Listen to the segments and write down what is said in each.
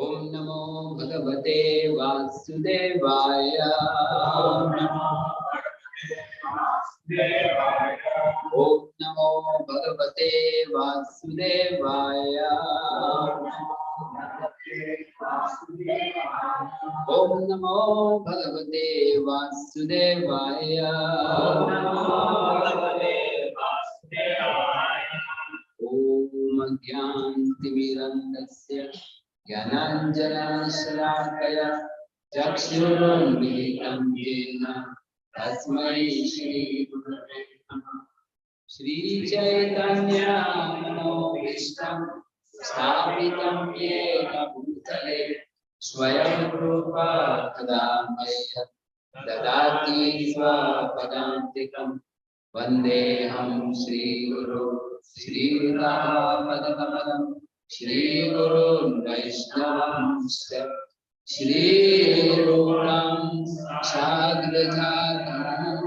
Om Namo Bhagavate Vasudevaya. Om Namo Bhagavate Vasudevaya. Om Namo Bhagavate Vasudevaya. Om Gyantimirandasya Gyananjana Shalakaya Chakshurunmilitam Yena Tasmai Shri Gurave Namah. Shri Chaitanya Manobishtam Sthapitam Yena Bhutale Swayam Rupa Kadamaya Dadati Swapadantikam Vandeham Shri Guru Shri Radha Shri Guru Vaishnavam Shri Rupam Sagrajatam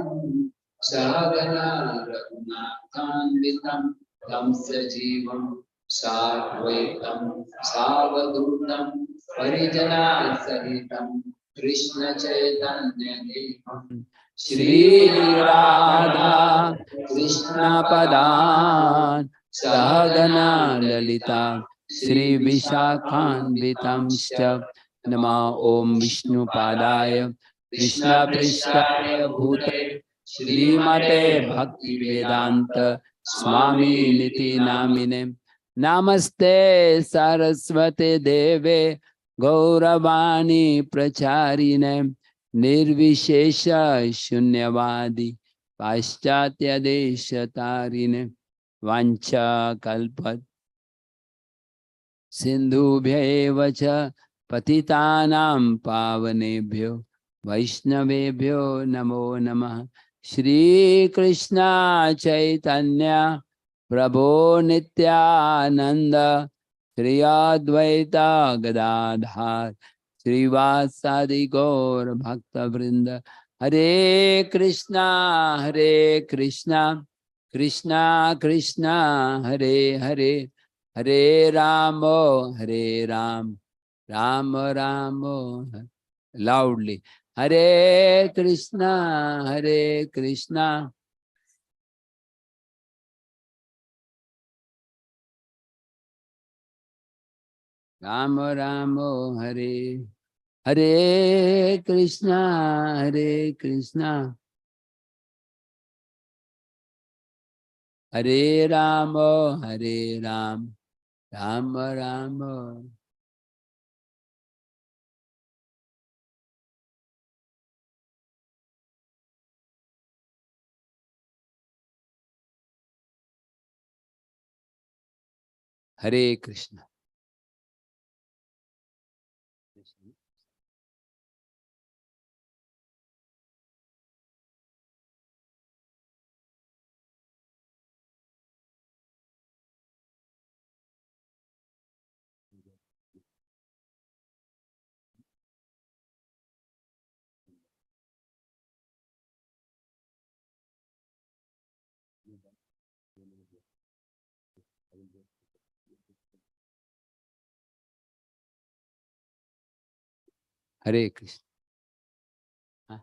Sagana Raghunathanvitam Tam Sajivam Sarvaitam Savadutam Parijana Sahitam Krishna Chaitanya Devam Shri Radha Krishna Padan Sahagana Lalita Shri Vishakhanvitamscha Nama Om Vishnu Padaya Krishna Prishtaya Bhutale Shri Mate Bhakti Vedanta Swami Niti Namine Namaste Saraswate Deve Gauravani Pracharine Nirvishesha Shunyavadi Paschatya Deshatarine Vancha Kalpat Sindhubhya cha Patitanam Pavanebhyo Vaishnavebhyo Namo Namah. Shri Krishna Chaitanya Prabhu Nityananda Shri Advaita Gadadhar Srivasadi Gaur Bhakta Vrinda. Hare Krishna Krishna Krishna Hare Hare Hare Ramo Rama Ramo. Loudly. Hare Krishna Rama Ramo Hare Hare Krishna Hare Ramo Rama Ramo. हरे कृष्ण। हरे कृष्ण। हाँ,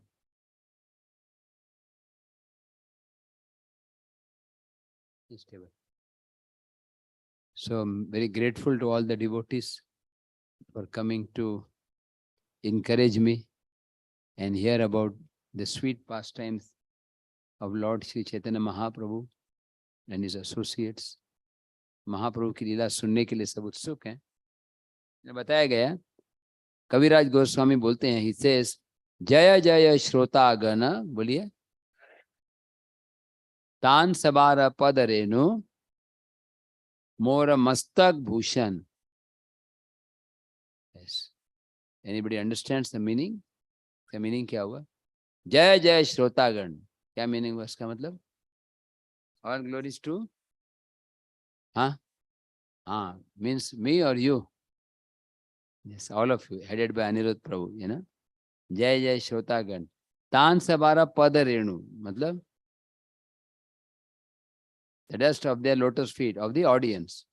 stable. So I'm very grateful to all the devotees for coming to encourage me and hear about the sweet pastimes of Lord Sri Chaitanya Mahaprabhu and his associates. महाप्रभु की लीला सुनने के लिए सब उत्सुक हैं। बताया गया, कविराज गोस्वामी बोलते हैं, he says, जय जय श्रोतागण, बोलिए, तान सबार पद रेणु मोर मस्तक Bhushan. Yes. Anybody understands the meaning? का मीनिंग क्या हुआ? जय जय श्रोतागण, क्या मीनिंग हुआ इसका? मतलब ऑल ग्लोरीज टू, हाँ हाँ, मीन्स मी और you, yes, all of you, headed by Anirudh Prabhu, you know. जय जय श्रोतागण, तान सबारा पद रेणु, मतलब the dust of their lotus feet of the audience.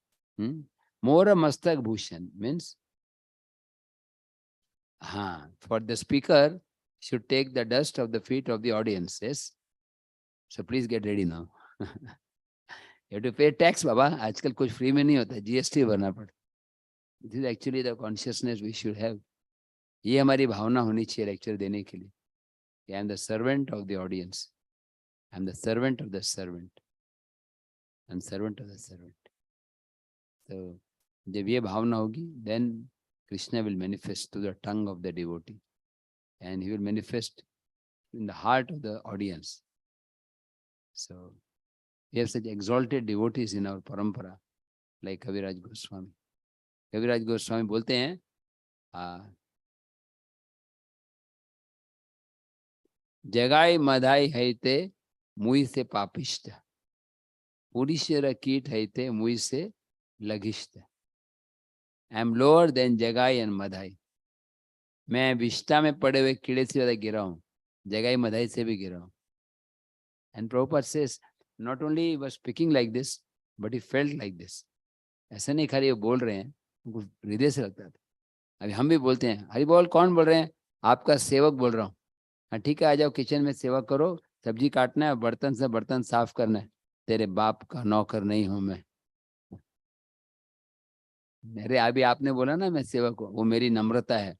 Mora mastak bhushan means, for the speaker should take the dust of the feet of the audience. Yes. So please get ready now. You have to pay tax, Baba. आजकल कुछ free में नहीं होता, GST भरना पड़ता. This is actually the consciousness we should have. ये हमारी भावना होनी चाहिए लेक्चर देने के लिए. I am the servant of the audience. I am the servant of the servant. I am servant of the servant. So जब ये भावना होगी, then Krishna will manifest through the tongue of the devotee, and he will manifest in the heart of the audience. So we have such exalted devotees in our parampara, like Kaviraj Goswami. Kaviraj Goswami बोलते हैं, जगाई मधाई हैते मुई से पापिष्ट, पुरीश्वर कीट हैते मुई से लघिष्ट. I am lower than जगाई and मधाई. मैं विष्ठा में पड़े हुए कीड़े से ज्यादा गिरा हूं, जगाई मधाई से भी गिरा हूं. And Prabhupada says, not only he was speaking like this, but he felt like this. ऐसा नहीं खाली वो बोल रहे हैं, उनको हृदय से लगता था. अभी हम भी बोलते हैं, हरि बोल, कौन बोल रहे हैं? आपका सेवक बोल रहा हूँ. हाँ ठीक है, आ जाओ किचन में, सेवा करो, सब्जी काटना है, बर्तन से बर्तन साफ करना है. तेरे बाप का नौकर नहीं हूं मैं. मेरे अभी आपने बोला ना मैं सेवक हूँ, वो मेरी नम्रता है,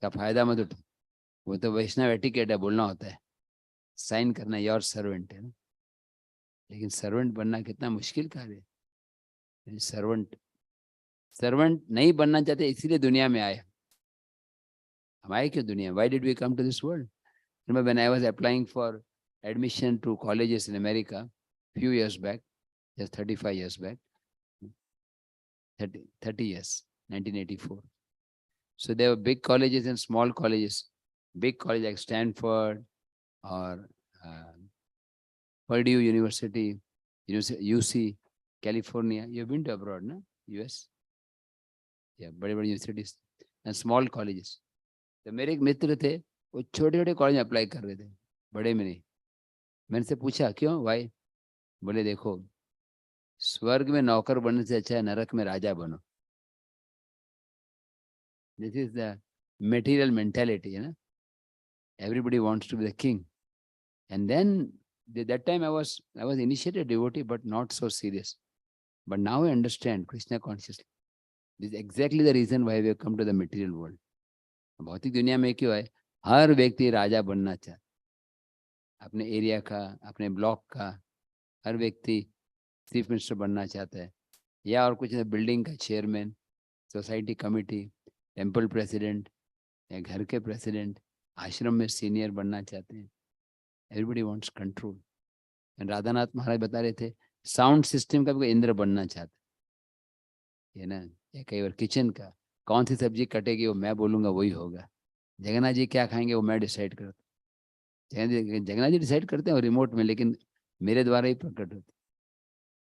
का फायदा मत उठो. वो तो वैष्णव एटिकेट है, बोलना होता है, साइन करना, योर सर्वेंट है ना. लेकिन सर्वेंट बनना कितना मुश्किल कार्य है. सर्वेंट नहीं बनना चाहते, इसीलिए दुनिया में आए. हम आए क्यों दुनिया? Why did we come to this world? Remember when I was applying for admission to colleges in America few years back, just 35 years back, 30 years, 1984. So there were big colleges and small colleges. Big college like Stanford or Purdue University, UC, California. You've been to abroad, no? US? Yeah, बड़े-बड़े universities and small colleges. तो मेरे एक मित्र थे, वो छोटे-छोटे college में apply कर रहे थे, बड़े में नहीं. मैंने से पूछा क्यों भाई? बोले देखो, स्वर्ग में नौकर बनने से अच्छा है नरक में राजा बनो. This is the material mentality, you know. Everybody wants to be the king. And then that time I was initiated devotee, but not so serious. But now I understand Krishna consciously. This is exactly the reason why we have come to the material world. भौतिक दुनिया में क्यों है? हर व्यक्ति राजा बनना चाहता, अपने area का, अपने ब्लॉक का. हर व्यक्ति चीफ मिनिस्टर बनना चाहता है, या और कुछ बिल्डिंग का chairman, society committee, temple president, या घर के प्रेसिडेंट, आश्रम में सीनियर बनना चाहते हैं. Everybody wants control. Radhanath Maharaj बता रहे थे, साउंड सिस्टम का भी इंद्र बनना चाहता है. ये ना, या कई बार किचन का, कौन सी सब्जी कटेगी वो मैं बोलूंगा वही होगा, जगन्नाथ जी क्या खाएंगे वो मैं डिसाइड करता हूँ, जगन्नाथ जी डिसाइड करते हैं रिमोट में, लेकिन मेरे द्वारा ही प्रकट होते।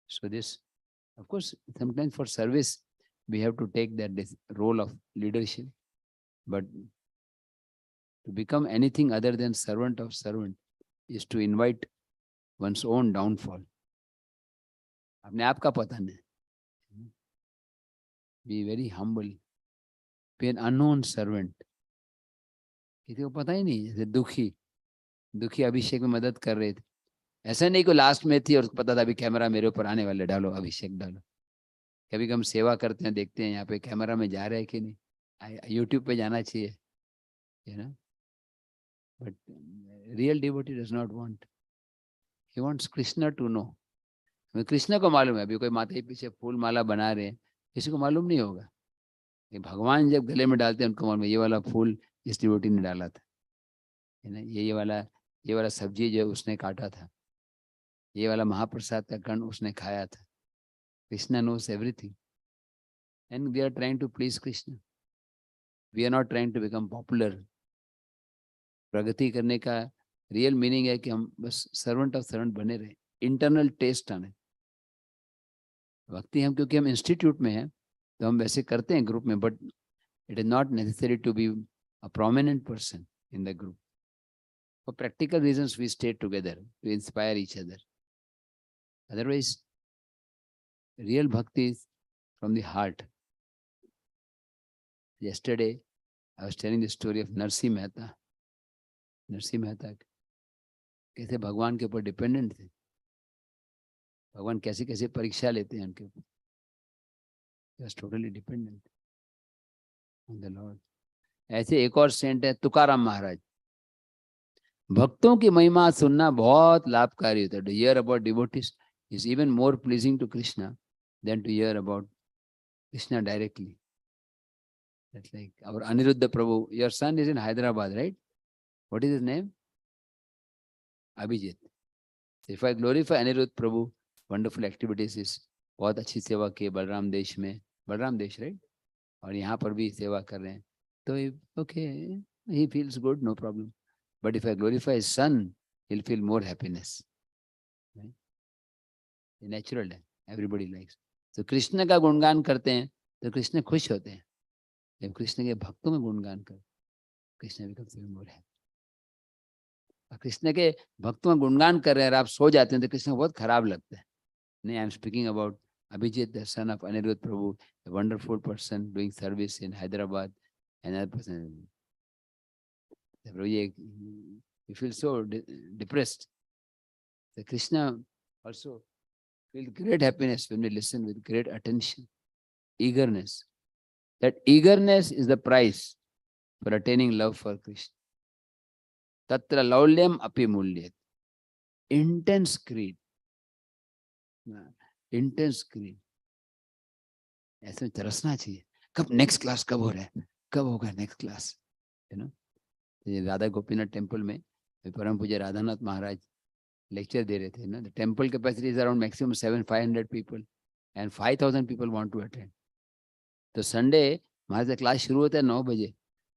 So this of course sometimes for service we have to take that this role of leadership, but to become anything other than servant of servant is to invite one's own downfall. अपने आप का पता नहीं, be very humble, be an unknown servant, किसी को पता ही नहीं, जैसे दुखी अभिषेक में मदद कर रहे थे, ऐसा नहीं कि लास्ट में थी और उसको पता था अभी कैमरा मेरे ऊपर आने वाले, डालो अभिषेक डालो। कभी हम सेवा करते हैं, देखते हैं यहाँ पे कैमरा में जा रहा है कि नहीं, यूट्यूब पे जाना चाहिए, you know, but real devotee does not want, he wants Krishna to know। Krishna को मालूम है, अभी कोई माता के पीछे फूल माला बना रहे हैं, किसी को मालूम नहीं होगा, भगवान जब गले में डालते हैं उनको मालूम है ये वाला फूल इस डिवोटी ने डाला था, है ना, ये वाला सब्जी जो उसने काटा था, ये वाला महाप्रसाद का कण उसने खाया था। Krishna knows everything and we are trying to please Krishna, we are not trying to become popular. प्रगति करने का रियल मीनिंग है कि हम बस सर्वेंट ऑफ सर्वेंट बने रहे, इंटरनल टेस्ट आने। भक्ति हम क्योंकि हम इंस्टीट्यूट में हैं तो हम वैसे करते हैं ग्रुप में, but it is not necessary to be a prominent person in the group. For practical reasons, we stay together to inspire each other. Otherwise, real bhakti is from the heart. Yesterday, I was telling the story of Narsi Mehta. Narsi Mehta कैसे भगवान के ऊपर dependent थे, भगवान कैसे कैसे परीक्षा लेते हैं उनके ऊपर, he was totally dependent on the Lord. ऐसे एक और सेंट है तुकाराम महाराज। भक्तों की महिमा सुनना बहुत लाभकारी होता है। To hear about devotees is even more pleasing to Krishna than to hear about Krishna directly. That's like our Aniruddha Prabhu. Your son is in Hyderabad, right? What is his name? Abhijit. So if I glorify Aniruddha Prabhu, wonderful activities is बहुत अच्छी सेवा की बलराम देश में, बलराम देश right, और यहाँ पर भी सेवा कर रहे हैं, तो okay, he feels good, no problem. But if I glorify his son, he'll feel more happiness. Right? Natural है, everybody likes. So कृष्ण का गुणगान करते हैं तो कृष्ण खुश होते हैं, जब कृष्ण के भक्तों में गुणगान कर Krishna becomes even more happy. Krishna के भक्तों में गुणगान कर रहे हैं और आप सो जाते हैं तो कृष्ण को बहुत खराब लगता है। नहीं, I am speaking about Abhijit, the son of Aniruddha Prabhu, a wonderful person doing service in Hyderabad. Another person, you feel so depressed. So Krishna also feels great happiness when we listen with great attention, eagerness. That eagerness is the price for attaining love for Krishna. Tatra laulyam api mulyat. Intense greed. Intense greed. ऐसे में तरसना चाहिए, कब next class कब हो रहा है, कब होगा next class, you know. Radha Gopinath temple में परम पूज्य राधानाथ महाराज लेक्चर दे रहे थे ना, the temple capacity is around maximum 700-500 people and 5000 people want to attend. तो संडे हमारे से क्लास शुरू होता है 9 बजे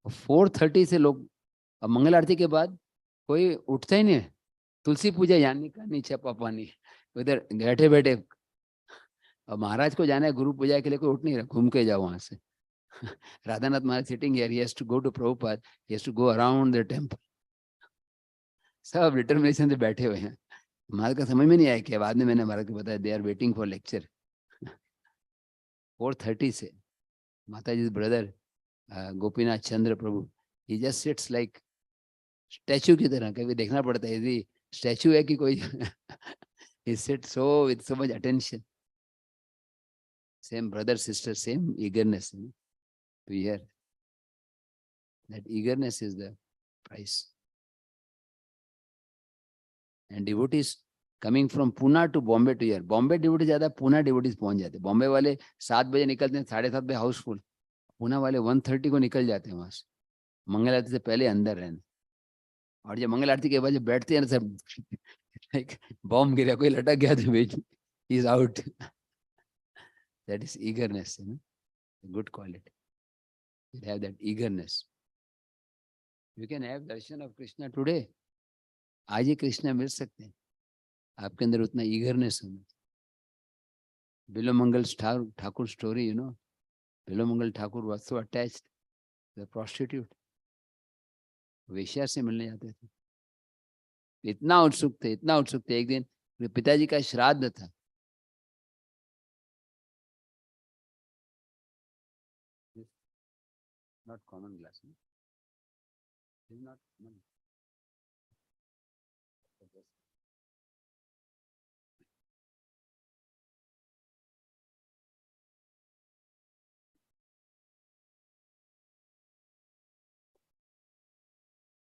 और 4:30 से लोग, अब मंगल आरती के बाद कोई उठता ही नहीं है, तुलसी पूजा यानी का नहीं छपा पानी, उधर बैठे बैठे, और महाराज को जाना है गुरु पूजा के लिए, कोई उठ नहीं रहा, घूम के जाओ वहां से। Radhanath Maharaj sitting here, he has to go to Prabhupada, he has to go around the temple. सब डिटर्मिनेशन से बैठे हुए हैं। महाराज का समझ में नहीं आया कि बाद में मैंने महाराज को बताया they are waiting for lecture. 4:30 से माता जी brother Gopinath Chandra Prabhu, he just sits like statue की तरह, कभी देखना पड़ता है यदि स्टैचू है कि कोई he sits so with so much attention. Same brother sister, same eagerness, you know, to hear. That eagerness is the price. And devotees coming from Pune to Bombay to here. Bombay devotees ज़्यादा, Pune devotees पहुंच जाते हैं। बॉम्बे वाले 7 बजे निकलते हैं, 7:30 बजे हाउसफुल। पुणे वाले 1:30 को निकल जाते हैं वहां से, मंगल आरती से पहले अंदर रहने। और जब मंगल आरती के बाद जब बैठते हैं ना सब बॉम्ब गिरा, कोई लटक गया तो is out. That is eagerness, a good quality. You have that eagerness. You can have darshan of Krishna today. आज ही कृष्णा मिल सकते हैं. आपके अंदर उतना eagerness होना. Bilomangal Thakur story, Bilomangal Thakur was so attached to the prostitute. वेश्या से मिलने जाते थे. इतना उत्सुक थे. एक दिन पिताजी का श्राद्ध था. Not common glass. This is not common.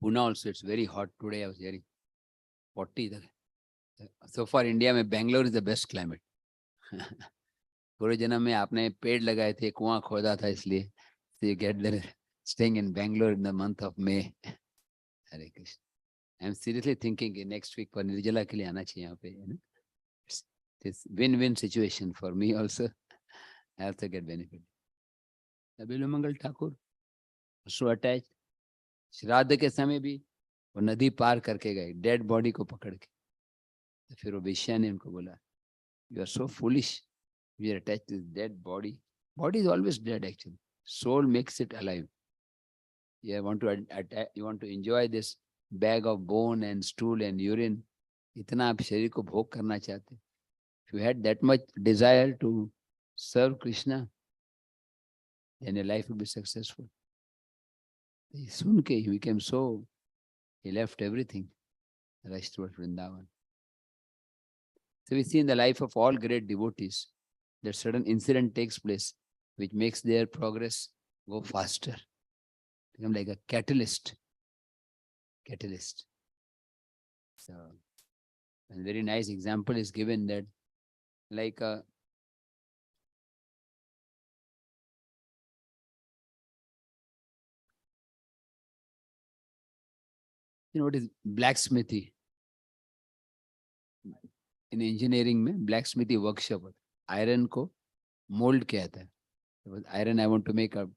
Pune also, it's very hot today. I was hearing 40. So far, India में Bangalore is the best climate. पूरे जन्म में आपने पेड़ लगाए थे, कुआं खोदा था, इसलिए so you get there staying in Bangalore in the month of May. Hare Krishna. I'm seriously thinking next week for Nirjala के लिए आना चाहिए यहाँ पे. It's win-win situation for me also. I also get benefit. Bilomangal Thakur so attached. श्राद्ध के समय भी वो नदी पार करके गए, डेड बॉडी को पकड़ के. तो फिर वो वेश्या ने उनको बोला, you are so foolish, you are attached to this dead body. Body is always dead actually. Soul makes it alive. You want to enjoy this bag of bone and stool and urine. इतना आप शरीर को भोग करना चाहते. If you had that much desire to serve Krishna, then your life will be successful. सुन के he became so, he left everything, rushed towards Vrindavan. So we see in the life of all great devotees that certain incident takes place which makes their progress go faster. Become like a catalyst. So a very nice example is given that like what is blacksmithy? In engineering में blacksmithy workshop होता है. Iron को mold किया था. With iron I want to make a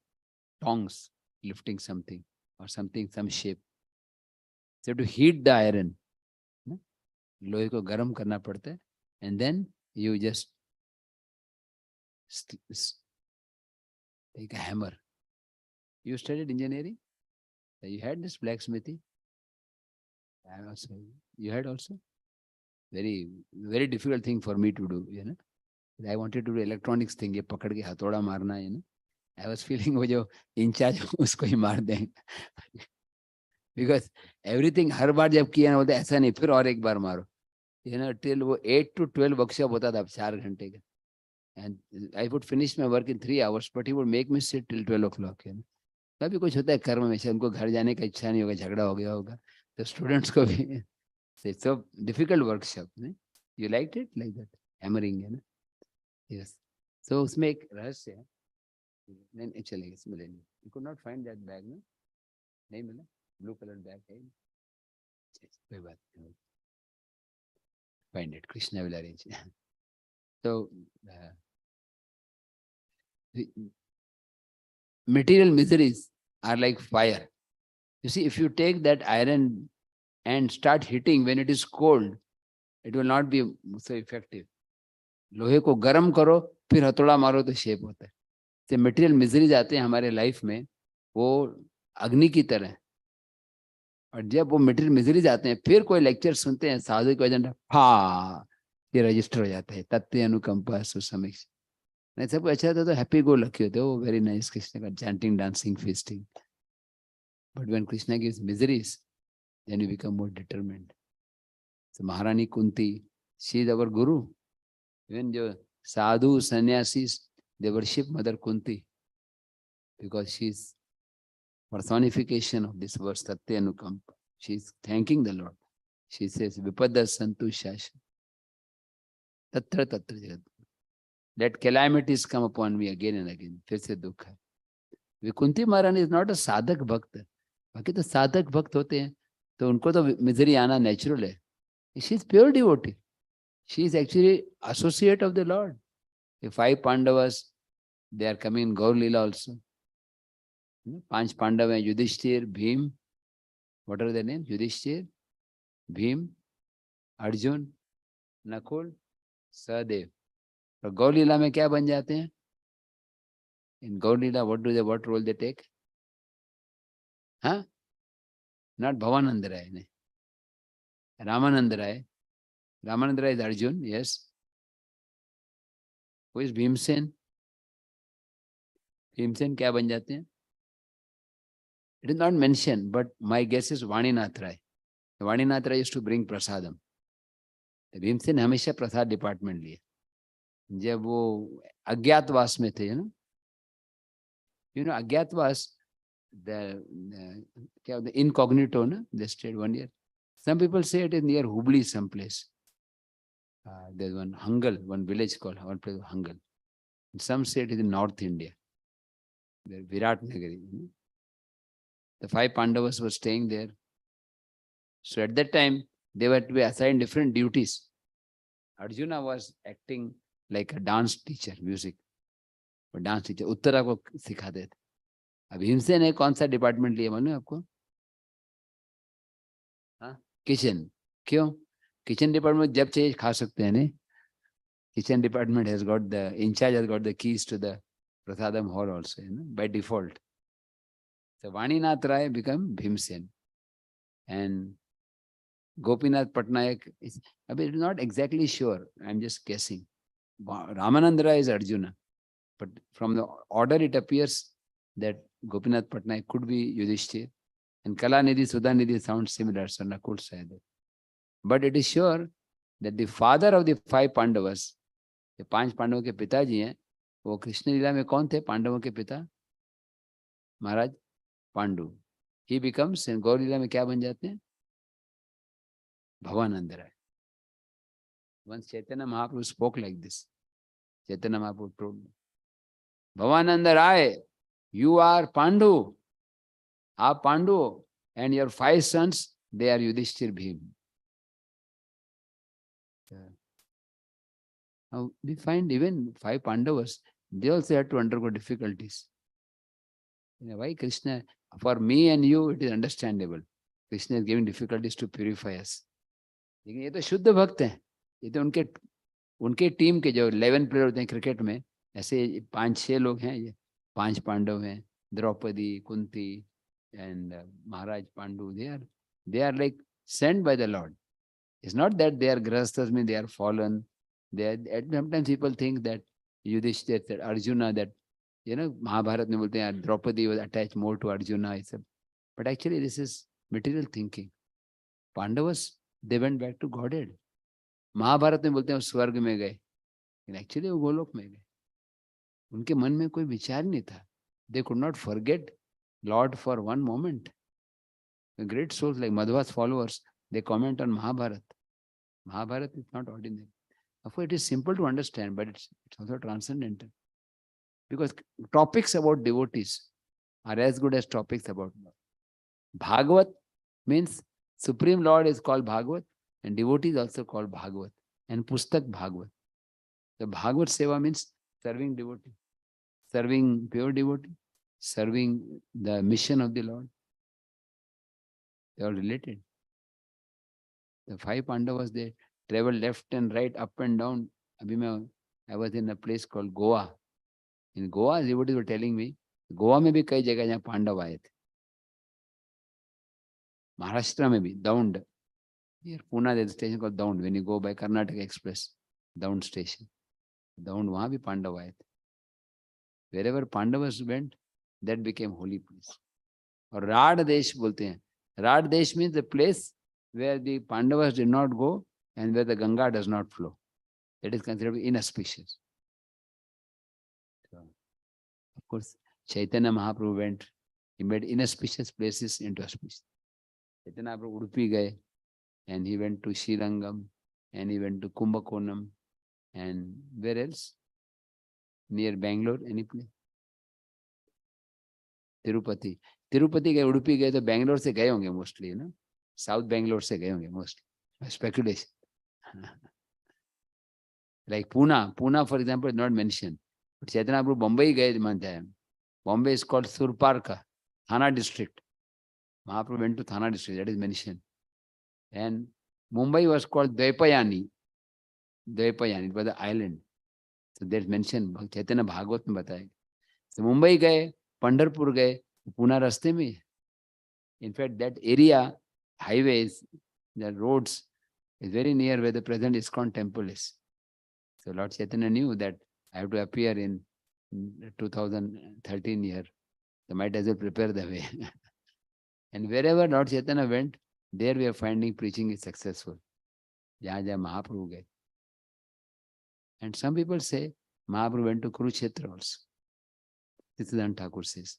tongs lifting something or something, some shape. So to heat the iron, लोहे को गर्म करना पड़ता है, and then you just take a hammer. You studied engineering? You had this blacksmithy? You had also? Very, very difficult thing for me to do, I wanted to do electronics thing, ये पकड़ के हथौड़ा मारना, I was feeling वो जो in charge उसको ही मार दें. Because everything हर बार जब किया ना बोलते ऐसा नहीं, फिर और एक बार मारो. Till वो 8 to 12 वर्कशॉप होता था, 4 घंटे का. And I would finish my work in 3 hours, but he would make me sit till 12 o'clock. कभी कुछ होता है कर्म में, उनको घर जाने का इच्छा नहीं होगा, झगड़ा हो गया होगा, तो स्टूडेंट्स को भी. It's a difficult workshop. You liked it like that? Hammering, Yes. So उसमें एक रहस्य है. नहीं चलेगा, इसमें ले लो. You could not find that bag, no? नहीं मिला? Blue colored bag है. कोई बात नहीं. Find it. Krishna will arrange. So material miseries are like fire. You see, if you take that iron and start hitting when it is cold, it will not be so effective. लोहे को गर्म करो, फिर हथौड़ा मारो तो shape होता है. तो मटेरियल मिजरीज आते हैं हमारे लाइफ में, वो अग्नि की तरह. और जब वो मटेरियल मिजरीज आते हैं, फिर कोई लेक्चर सुनते हैं, साधु के वजन ये रजिस्टर हो जाता है, तत्व अनुकंपा सुसमीक्षा. नहीं सब अच्छा था तो हैप्पी गो लकी होते हो, वेरी नाइस कृष्ण का chanting, dancing, feasting. But when Krishna gives miseries, then you become more determined. So Maharani Kunti, she is our guru. Even the sadhu, sannyasis, they worship Mother Kunti because she is personification of this verse, Tatya Anukampa. She is thanking the Lord. She says, Vipada Santu Shasha. Tatra Tatra Jagat. Let calamities come upon me again and again. Fir se dukh hai. Kunti Maharani is not a sadhak bhakt. बाकी तो साधक भक्त होते हैं, तो उनको तो misery आना नेचुरल है. She is pure devotee. She is actually associate of the Lord. The 5 Pandavas, they are coming in Gaur Leela also. 5 Pandava, Yudhishthir, Bhim. What are their names? Yudhishthir, Bhim, Arjun, Nakul, Sahadev. तो गौर लीला में क्या बन जाते हैं? In Gaur Leela, what role they take? Huh? Not Bhavananda Rai. Ne? Ramananda Rai. Ramananda Rai is Arjun, yes. Who is Bhimsen? Bhimsen क्या बन जाते हैं? It is not mentioned, but my guess is Vaninath Rai. Vaninath Rai used to bring prasadam. Bhimsen हमेशा प्रसाद department लिए. जब वो अज्ञातवास में थे, अज्ञातवास, the incognito, no? They stayed 1 year. Some people say it is near Hubli, someplace. There's one Hangal, one village called Hangal. And some say it is in North India. The Virat Nagari. The 5 Pandavas were staying there. So at that time, they were to be assigned different duties. Arjuna was acting like a dance teacher, music. और dance teacher Uttara को सिखाते थे. अब भीमसेन ने कौन सा department लिया मालूम है आपको? हाँ, किचन. क्यों? किचन डिपार्टमेंट जब चाहिए खा सकते हैं. नहीं, kitchen department has got the incharge has got the keys to the prasadam hall also, by default. So Vaninath Rai became Bhimsen, and Gopinath Patnaik is, I mean, not exactly sure. I'm just guessing. Ramananda Rai is Arjuna. But from the order, it appears that Gopinath Patnaik could be Yudhishthir, and Kalanidhi, Sudhanidhi sounds similar, so Nakul Sahadev. But it is sure that the father of the 5 Pandavas, the 5 पांडवों के पिताजी हैं, वो कृष्ण लीला में कौन थे? पांडवों के पिता महाराज पांडु. He becomes, in गौर लीला में क्या बन जाते हैं? Bhavananda Rai. Once Chaitanya Mahaprabhu spoke like this. Chaitanya Mahaprabhu told me, Bhavananda Rai, you are Pandu, and your 5 sons, they are Yudhishthir, Bhim. Now we find even 5 Pandavas, they also had to undergo difficulties. Why Krishna? For me and you, it is understandable. Krishna is giving difficulties to purify us. लेकिन ये तो शुद्ध भक्त हैं. ये तो उनके team के जो 11 प्लेयर होते हैं क्रिकेट में, ऐसे 5-6 लोग हैं. ये 5 पांडव हैं, Draupadi, Kunti, and Maharaj Pandu. They are like sent by the Lord. It's not that they are grasthas, mean they are fallen. Sometimes people think that Yudhishthir, that Arjuna, that Mahabharata में बोलते हैं Draupadi was attached more to Arjuna. But actually this is material thinking. Pandavas, they went back to Godhead. Mahabharat में बोलते हैं स्वर्ग में गए, लेकिन एक्चुअली वो गोलोक में गए. उनके मन में कोई विचार नहीं था. They could not forget Lord for one moment. The great souls like Madhva's followers, they comment on Mahabharata. Mahabharata is not ordinary. Of course, it is simple to understand, but it's also transcendental. Because topics about devotees are as good as topics about Lord. Bhagavat means Supreme Lord is called Bhagavat, and devotee is also called Bhagavat, and Pustak Bhagavat. The Bhagavat Seva means serving devotee, serving pure devotee, serving the mission of the Lord. They are related. The 5 Pandavas, they travel left and right, up and down. I was in a place called Goa. In Goa, devotees were telling me, Goa में भी कई जगह जहाँ पांडव आए थे. Maharashtra में भी, Daund. Here, Pune, there's a station called Daund. When you go by Karnataka Express, Daund station. Daund, वहाँ भी पांडव आए थे. Wherever Pandavas went, that became holy place. और राड देश बोलते हैं. Rad Desh means the place where the Pandavas did not go and where the Ganga does not flow. That is considered inauspicious. So, of course, Chaitanya Mahaprabhu went. He made inauspicious places into auspicious. Chaitanya Mahaprabhu Udupi gaye, and he went to Srirangam, and he went to Kumbakonam, and where else? Near Bangalore, any place? Tirupati. Tirupati गए, उडुपी गए, तो बैंगलोर से गए होंगे mostly, ना? South Bangalore से गए होंगे mostly. Speculation. Like Pune, for example, is not mentioned. But Chaitanya Prabhu Bombay गए मानते हैं. Bombay is called Surparka, Thana district. Mahaprabhu went to Thana district, that is mentioned. And Mumbai was called Dvaipayani. Dvaipayani, it was the island. So that's mentioned. Chaitanya Bhagavad में बताया. So Mumbai गए, पंढरपुर गए, Pune रास्ते में. In fact, that area, highways, the roads, is very near where the present ISKCON temple is. So Lord Chaitanya knew that I have to appear in 2013 year. So might as well prepare the way. And wherever Lord Chaitanya went, there we are finding preaching is successful. Jahan jahan Mahaprabhu gaye. And some people say Mahaprabhu went to Kurukshetra also. Krishnananda Thakur says.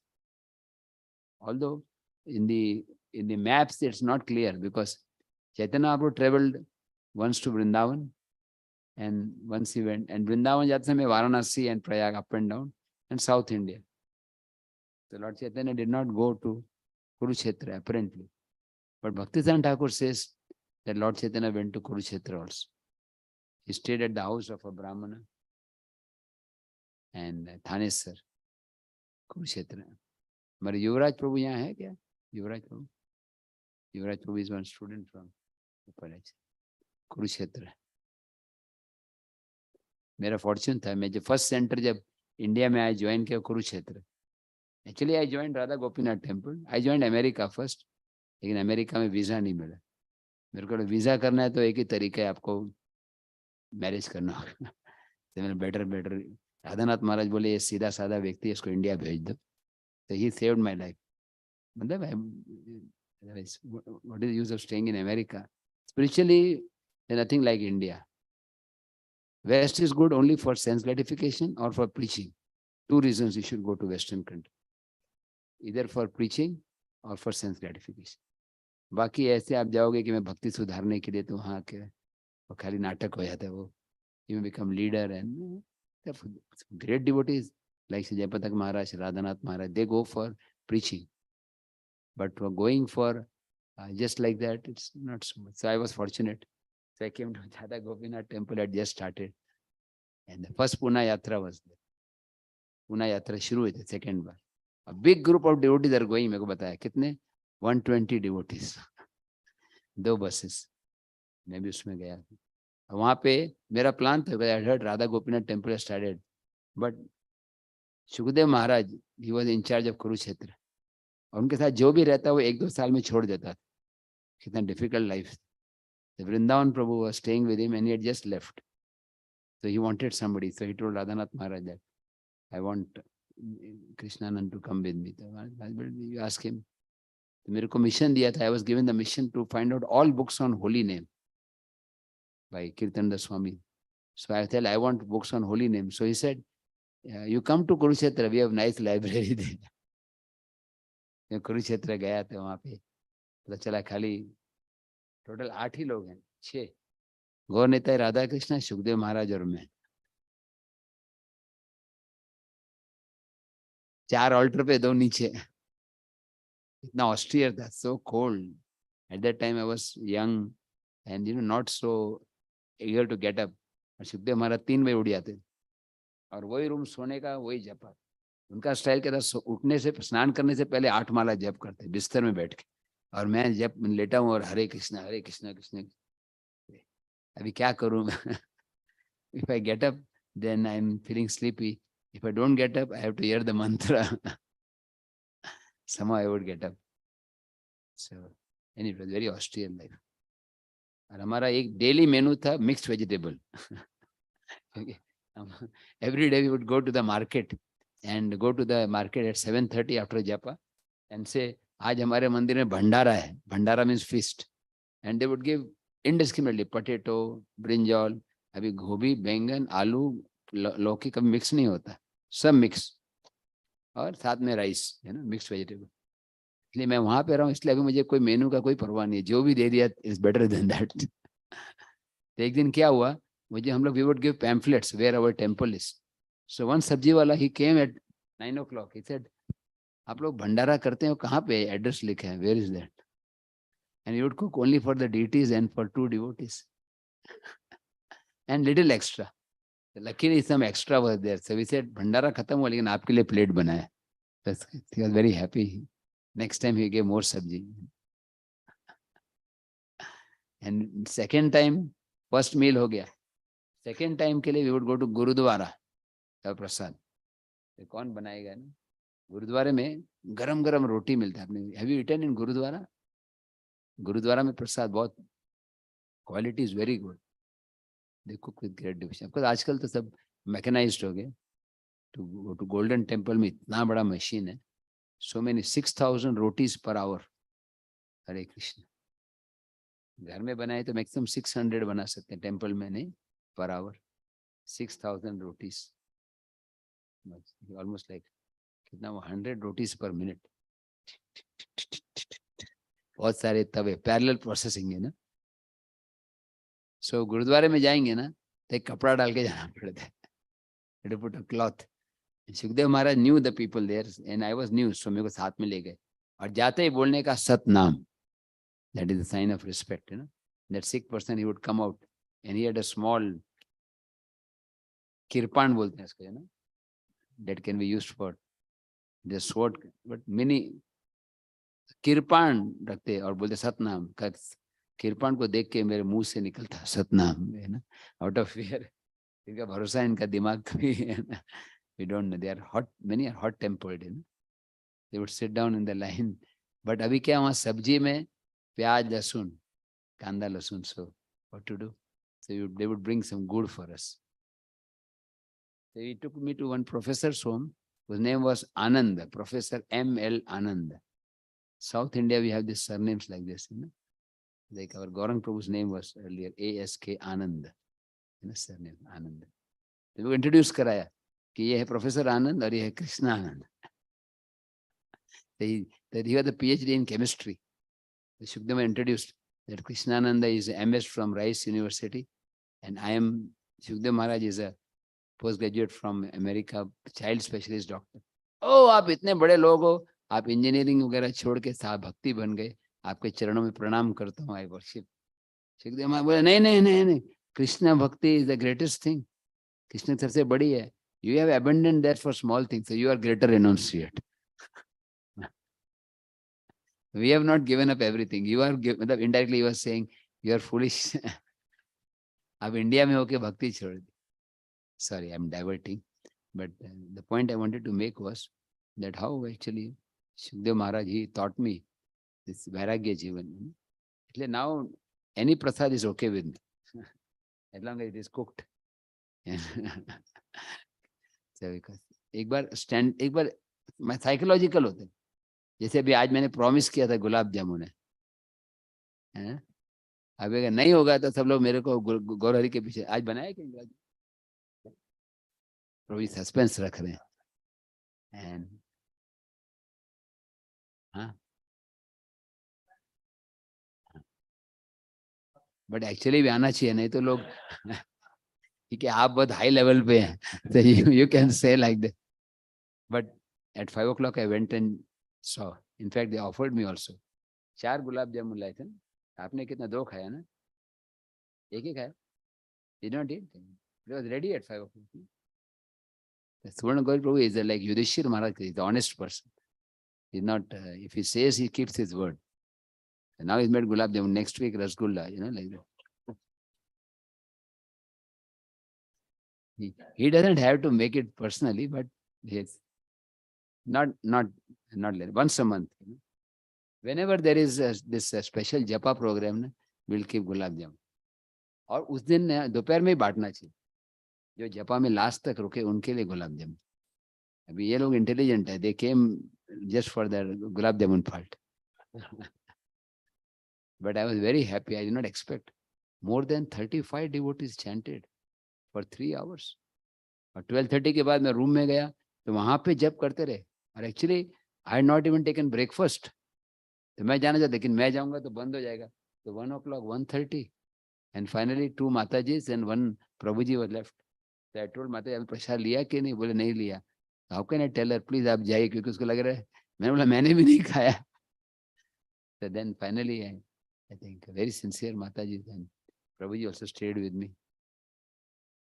Although in the maps it's not clear, because Chaitanya Mahaprabhu traveled once to Vrindavan, and once he went, and Vrindavan jate समय Varanasi and Prayag up and down, and South India. So Lord Chaitanya did not go to Kurukshetra apparently. But Bhaktisiddhanta Thakur says that Lord Chaitanya went to Kurukshetra also. He stayed at the house of a Brahmana and Thanesar, Kurukshetra. हमारे युवराज प्रभु यहाँ है क्या? युवराज प्रभु is one student from Kurukshetra. मेरा Fortune था, मैं जब first centre जब India में आया ज्वाइन किया Kurukshetra. Actually I join Radha Gopinath temple. I join America first, लेकिन अमेरिका में वीजा नहीं मिला. मेरे को वीजा करना है तो एक ही तरीका है, आपको मैरिज करना होगा. तो मैंने बेटर राधानाथ महाराज बोले ये सीधा साधा व्यक्ति है, इसको इंडिया भेज दो. So he saved my life. What is the use of staying in America? Spiritually, there's nothing like India. West is good only for sense gratification or for preaching. Two reasons you should go to Western country. Either for preaching or for sense gratification. बाकी ऐसे आप जाओगे कि मैं भक्ति सुधारने के लिए, तो वहाँ के वो खाली नाटक हो जाता है. वो you become leader and great devotees like Sri Jayapatak Maharaj, Radhanath Maharaj, they go for preaching. But for going for just like that, it's not so much. So I was fortunate. So I came to Radha Gopinath temple, had just started. And the first Pune Yatra was there. Pune Yatra shuru हुई थी, second bar. A big group of devotees are going, मेरे को बताया कितने 120 devotees. 2 buses. मैं भी उसमें गया. वहाँ पे मेरा प्लान था, I heard Radha Gopinath temple has started. But Sukhdev Maharaj, he was in charge of Kurukshetra, और उनके साथ जो भी रहता वो 1-2 साल में छोड़ देता था. कितना difficult life. The Vrindavan Prabhu was staying with him and he had just left. So he wanted somebody. So he told Radhanath Maharaj that I want Krishnananda to come with me. You ask him. तो मेरे को mission दिया था. I was given the mission to find out all books on holy name by Kirtananda Swami. So I said I want books on holy name. So he said, you come to Kurukshetra, we have nice library there. मैं कुरुक्षेत्र गया था, वहां पे पता चला खाली total 8 ही लोग हैं. 6 गौर नेता राधा कृष्ण, सुखदेव महाराज और मैं. 4 ऑल्टर पे 2 नीचे. इतना ऑस्ट्रियर था, so cold. At that time I was young and not so eager to get up. और सुखदेव महाराज 3 बजे उठ जाते और वही रूम सोने का, वही जप. उनका स्टाइल क्या था, उठने से स्नान करने से पहले 8 माला जप करते बिस्तर में बैठ के, और मैं जब लेटा हूँ और हरे कृष्णा कृष्ण. अभी क्या करूँ? If I get up, then I'm feeling sleepy. If I don't get up, I have to hear the mantra. Somehow I would get up. So, and it was very austere life. और हमारा एक daily मेनू था mixed vegetable. Every day we would go to the market and go to the market at 7:30 after japa and say, आज हमारे मंदिर में भंडारा है. भंडारा means feast. And they would give indiscriminately potato, brinjal, अभी गोभी, बैंगन, आलू, लौकी कभी मिक्स नहीं होता, सब मिक्स, और साथ में राइस, है ना, मिक्स वेजिटेबल. इसलिए मैं वहां पे रहा हूँ, इसलिए अभी मुझे कोई मेनू का कोई परवाह नहीं है, जो भी दे दिया इज बेटर देन दैट. तो एक दिन क्या हुआ, मुझे हम लोग we would give pamphlets where our temple is. So one सब्जी वाला ही came at 9 o'clock. He said, आप लोग भंडारा करते हो, कहाँ पे एड्रेस लिखे हैं, where is that? And you would cook only for the deities and for 2 devotees. And little extra. Luckily some extra was there, so we said भंडारा खत्म हुआ लेकिन आपके लिए प्लेट बना है. He was very happy. Next time he gave more sabji. And second time, first meal हो गया. Second time के लिए we would go to gurdwara का प्रसाद. तो कौन बनाएगा ना? गुरुद्वारे में गरम गरम रोटी मिलता है. आपने have you eaten in gurdwara? Gurdwara में प्रसाद बहुत quality is very good. They cook with great devotion. Because आजकल तो सब मैकेनाइज्ड हो गए. To गोल्डन टेम्पल में इतना बड़ा मशीन है. So many 6,000 rotis per hour. हरे कृष्ण. घर में बनाए तो मैक्सिमम 600 बना सकते हैं, टेम्पल में नहीं, per hour 6,000 rotis. Almost like कितना वो 100 रोटीज पर मिनट. बहुत सारे तवे, पैरेलल प्रोसेसिंग है ना. सो गुरुद्वारे में जाएंगे ना तो एक कपड़ा डाल के जाना पड़ता है. To put a cloth. Sukhdev Maharaj knew the people there and I was new, so मेरे को साथ में ले गए और जाते ही बोलने का Satnam. That is a sign of respect, you know. That sick person, he would come out and he had a small kirpan बोलते हैं इसको, you know, that can be used for the sword, but many kirpan रखते और बोलते सतनाम. का किरपान को देख के मेरे मुंह से निकलता सतनाम, है ना, आउट ऑफ फियर. इनका भरोसा है, इनका दिमाग भी है ना. We don't know. They are hot. Many are hot tempered, you know. They would sit down in the line. But अभी क्या वहाँ सब्जी में प्याज लहसुन कांदा लहसुन. So what to do? So they would bring some good for us. So he took me to one professor's home whose name was Anand, Professor M.L. Anand. South India we have these surnames like this, you know. Like our Gaurang Prabhu's name was earlier A.S.K. Anand, you know, surname Anand. तो वो introduce कराया कि ये है professor आनंद और ये है कृष्णा आनंद. He was a PhD in chemistry. Shukdev introduced that Krishnananda is MS from Rice University and I am, Shukdev Maharaj is a postgraduate from America, child specialist doctor. Oh, आप इतने बड़े लोग हो, आप इंजीनियरिंग वगैरह छोड़ के साहब भक्ति बन गए, आपके चरणों में प्रणाम करता हूँ, आई वर्शिप. सुखदेव महाराज बोले नहीं नहीं नहीं नहीं, कृष्ण भक्ति is the greatest thing. Krishna सबसे बड़ी है. You have abandoned that for small things, so you are greater renunciate. We have not given up everything. You are indirectly you are saying you are foolish. अब India में होके भक्ति छोड़ दी. Sorry, I'm diverting, but the point I wanted to make was that how actually Shukdev Maharaj, he taught me this vairagya jivan. Now any prasad is okay with me as long as it is cooked. एक बार मैं psychological होते, जैसे अभी आज मैंने promise किया था गुलाब जामुन है. अब अगर नहीं होगा तो सब लोग मेरे को गौरहरी के पीछे आज बनाया क्या गुलाब जामुन. प्रभु सस्पेंस रख रहे हैं. हाँ, बट एक्चुअली भी आना चाहिए, नहीं तो लोग कि आप बहुत हाई लेवल पे हैं, so you can say like that. But at 5 o'clock I went and saw. In fact, they offered me also. 4 gulab jamun लाए थे ना. आपने कितना, 2 खाया ना? एक ही खाया. Did not eat. It was ready at 5 o'clock. Suvarna Gauri Prabhu is like Yudhishthir Maharaj. He is the honest person. He's not. If he says, he keeps his word. And now he's made gulab jamun. Next week rasgulla. You know, like that. He doesn't have to make it personally, but yes, not once a month. You know? Whenever there is this special japa program, we'll keep gulab jamun. और उस दिन दोपहर में ही बांटना चाहिए. जो जपा में लास्ट तक रुके उनके लिए गुलाब जामुन. अभी ये लोग इंटेलिजेंट है. They came just for the gulab jamun part. But I was very happy. I did not expect. More than 35 devotees chanted for 3 hours. और 12:30 के बाद मैं रूम में गया तो वहां पे जप करते रहे. और actually I had not even taken breakfast. तो मैं जाना चाहता, लेकिन मैं जाऊंगा तो बंद हो जाएगा. तो 1 o'clock, 1:30, and finally 2 Matajis and 1 Prabhuji were left. So I told Mataji, अभी प्रसाद लिया कि नहीं? बोले नहीं लिया. How can I tell her, please आप जाइए, क्योंकि उसको लग रहा है. मैंने बोला मैंने भी नहीं खाया. So then finally I think very sincere Mataji and Prabhuji also stayed with me.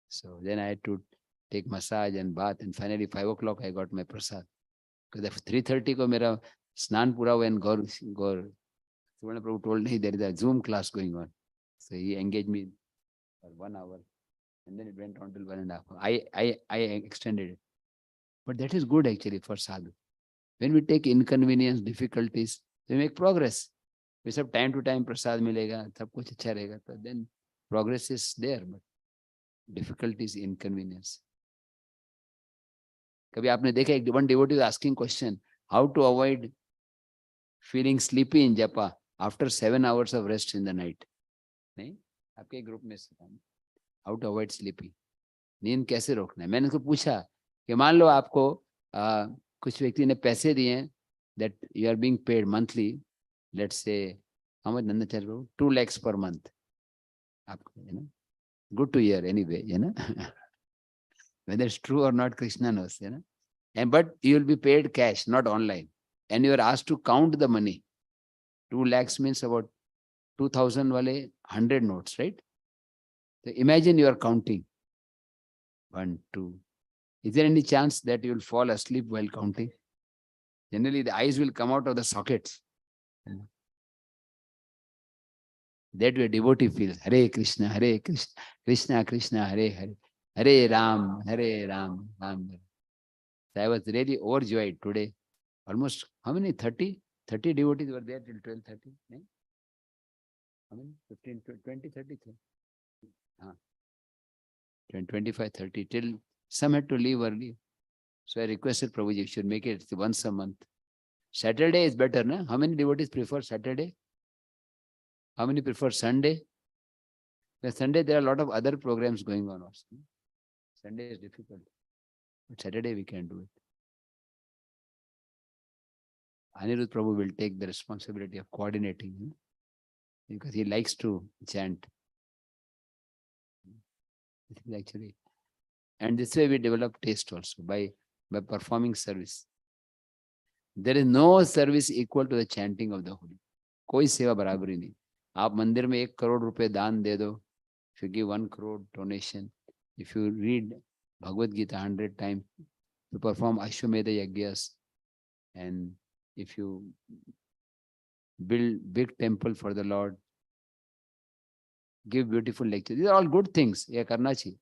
So then I had to take massage and bath, and finally 5 o'clock I got my prasad. Because 3:30 ko mera snan pura हुआ and Gaur Prabhu told me there is a Zoom class going on. So he engaged me for 1 hour, and then it went on till 1.5 hours. I extended it. But that is good actually for sadhu. When we take inconvenience, difficulties, we make progress. We सब time to time prasad मिलेगा, सब कुछ अच्छा रहेगा. So then progress is there, but difficulties, inconvenience. कभी आपने देखा एक one devotee was asking question, how to avoid feeling sleepy in japa after 7 hours of rest in the night? नहीं, आपके ग्रुप में से था. How to avoid sleepy? नींद कैसे रोकना है? मैंने उसको पूछा कि मान लो आपको कुछ व्यक्ति ने पैसे दिए हैं, that you are being paid monthly, let's say how much Nandacharya Prabhu? 2 lakhs per month. आपको, good to hear anyway, whether it's true or not, Krishna knows, and but you will be paid cash, not online, and you are asked to count the money. 2 lakhs means about 2000 wale 100 notes, right? So imagine you are counting 1, 2. Is there any chance that you will fall asleep while counting? Generally, the eyes will come out of the sockets. That way devotee feels, Hare Krishna, Krishna Krishna, Hare Hare, Hare Ram, Ram Ram. So I was really overjoyed today. Almost, how many? 30 devotees were there till 12:30. No? How many? 15, 20, 30. 25, 30. Till some had to leave early. So I requested Prabhuji, you should make it once a month. Saturday is better, no? How many devotees prefer Saturday? How many prefer Sunday? Because Sunday there are a lot of other programs going on also. Sunday is difficult. But Saturday we can do it. Anirudh Prabhu will take the responsibility of coordinating, because he likes to chant. Actually, and this way we develop taste also by performing service. There is no service equal to the chanting of the holy. कोई सेवा बराबरी नहीं. आप मंदिर में 1 करोड़ रुपए दान दे दो. If you give 1 crore donation, if you read Bhagavad Gita 100 times, to perform Ashwamedha Yagyas, and if you build big temple for the Lord, give beautiful lectures. These are all good things. Yeah, karna chahiye.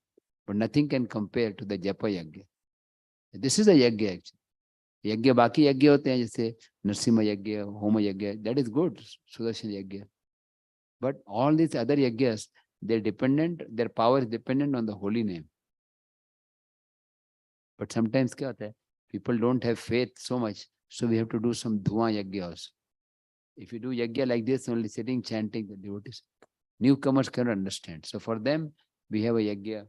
But nothing can compare to the Japa Yagya. This is a Yagya actually. यज्ञ बाकी यज्ञ होते हैं जैसे नरसिम्हा यज्ञ, home यज्ञ, that is good, Sudarshan yajna. But all these other yajnas, their power is dependent on the holy name. But sometimes क्या होता है, people don't have faith so much, so we have to do some dhua yajna also. If you do yajna like this, only sitting chanting, the devotees, newcomers cannot understand. So for them, we have a yajna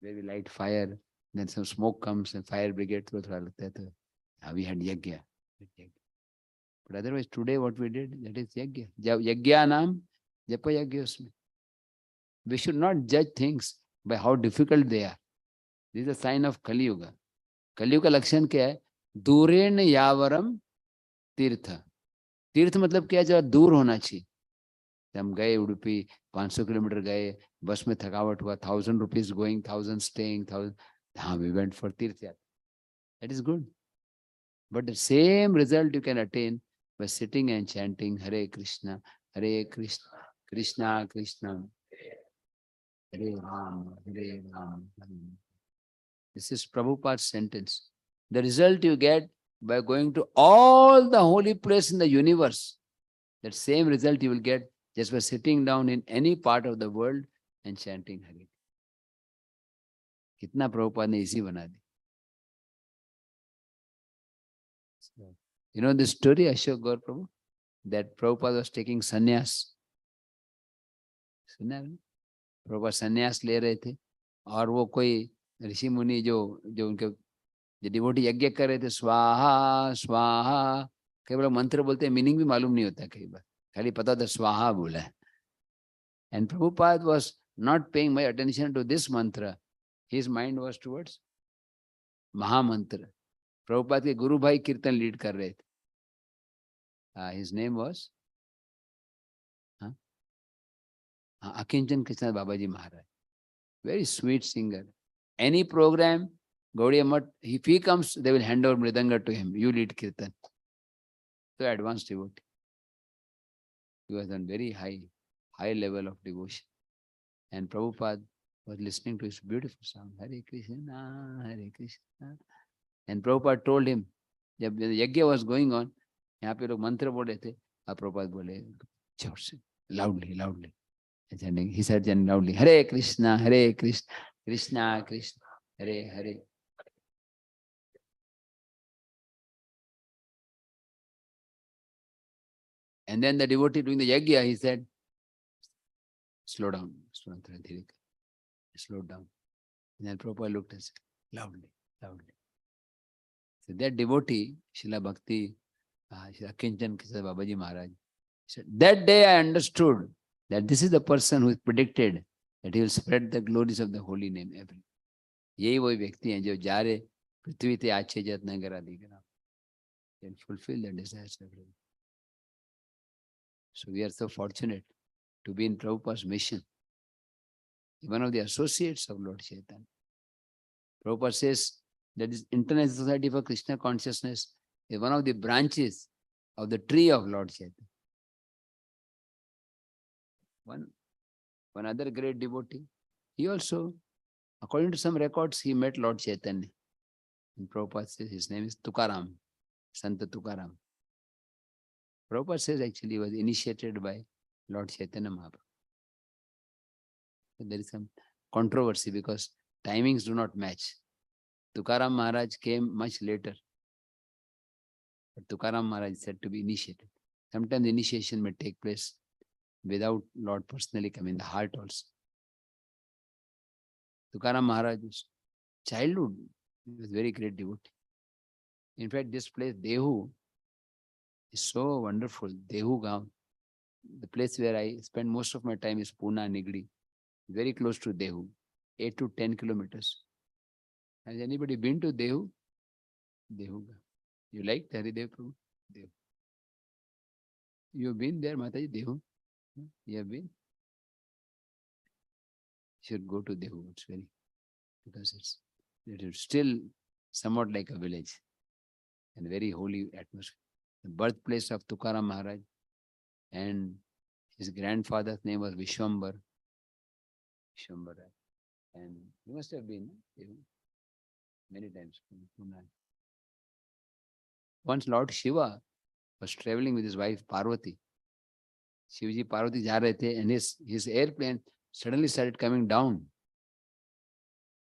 where we light fire, then some smoke comes and fire brigade through लगता है तो we had yajna. But otherwise, today what we did, that is yajna. Yajna naam, japa yajna usme. We should not judge things by how difficult they are. This is a sign of Kali Yuga. Kali Yuga लक्षण क्या है? दूरेण यावरम तीर्थ. तीर्थ मतलब क्या है? जो दूर होना चाहिए. हम गए उडुपी, 500 किलोमीटर गए, बस में थकावट हुआ, 1000 rupees going, 1000 staying, 1000. We went for तीर्थ यात्रा. That is good. But the same result you can attain by sitting and chanting Hare Krishna, Krishna Krishna, Hare Ram, Hare Ram. This is Prabhupada's sentence. The result you get by going to all the holy place in the universe, that same result you will get just by sitting down in any part of the world and chanting Hare. Kitna Prabhupada ne easy bana di. You know the story, Ashok Gaur Prabhu, that Prabhupada was taking sannyas. सुना है? प्रभुपाद संन्यास ले रहे थे और वो कोई ऋषि मुनि जो उनके जो डिवोटी यज्ञ कर रहे थे, स्वाहा स्वाहा, कई बार मंत्र बोलते हैं, मीनिंग भी मालूम नहीं होता, कई बार खाली पता था स्वाहा बोला है. And Prabhupada was not paying much attention to this mantra. His mind was towards Mahamantra. Prabhupada के गुरु भाई कीर्तन लीड कर रहे थे. His name was Akinjan Krishna Babaji Maharaj. Very sweet singer. Any program, Gaudiya Math, if he comes, they will hand over Mridanga to him. You lead Kirtan. So advanced devotee. He was on very high level of devotion. And Prabhupada was listening to his beautiful sound. Hare Krishna, Hare Krishna. And Prabhupada told him, जब यज्ञ was going on, यहाँ पे लोग मंत्र बोल रहे थे, Prabhupada बोले, जोर से, loudly. He said loudly, Hare Krishna, Krishna Krishna, Hare Hare. And then the devotee doing the yajna, he said, slow down, slowed down. And then Prabhupada looked and said, loudly. So that devotee, Srila Bhakti, Srila Kinchan Kisar Babaji Maharaj, said, that day I understood that this is the person who is predicted that he will spread the glories of the holy name everywhere. यही वही व्यक्ति हैं जो जा रहे पृथ्वी ते अच्छे जतन करा दी करा and fulfill the desires of everyone. So we are so fortunate to be in Prabhupada's mission. One of the associates of Lord Chaitanya. Prabhupada says that this International Society for Krishna Consciousness is one of the branches of the tree of Lord Chaitanya. One other great devotee, he also, according to some records, he met Lord Chaitanya. And Prabhupada says his name is Tukaram, Santa Tukaram. Prabhupada says actually he was initiated by Lord Chaitanya Mahaprabhu. There is some controversy because timings do not match. Tukaram Maharaj came much later. But Tukaram Maharaj is said to be initiated. Sometimes initiation may take place without Lord personally coming, the heart also. Tukaram Maharaj's childhood, he was very great devotee. In fact, this place, Dehu, is so wonderful. Dehu Gaon. The place where I spend most of my time is Pune, Nigri. Very close to Dehu, 8 to 10 kilometers. Has anybody been to Dehu? Dehu. You like Haridev Prabhu? Dehu. You have been there, Mataji, Dehu? You have been? You should go to Dehu. It's very, because it is still somewhat like a village and very holy atmosphere. The birthplace of Tukaram Maharaj, and his grandfather's name was Vishwambar. And you must have been many times. Once Lord Shiva was traveling with his wife Parvati. Shivaji Parvati ja rahe the, and his airplane suddenly started coming down.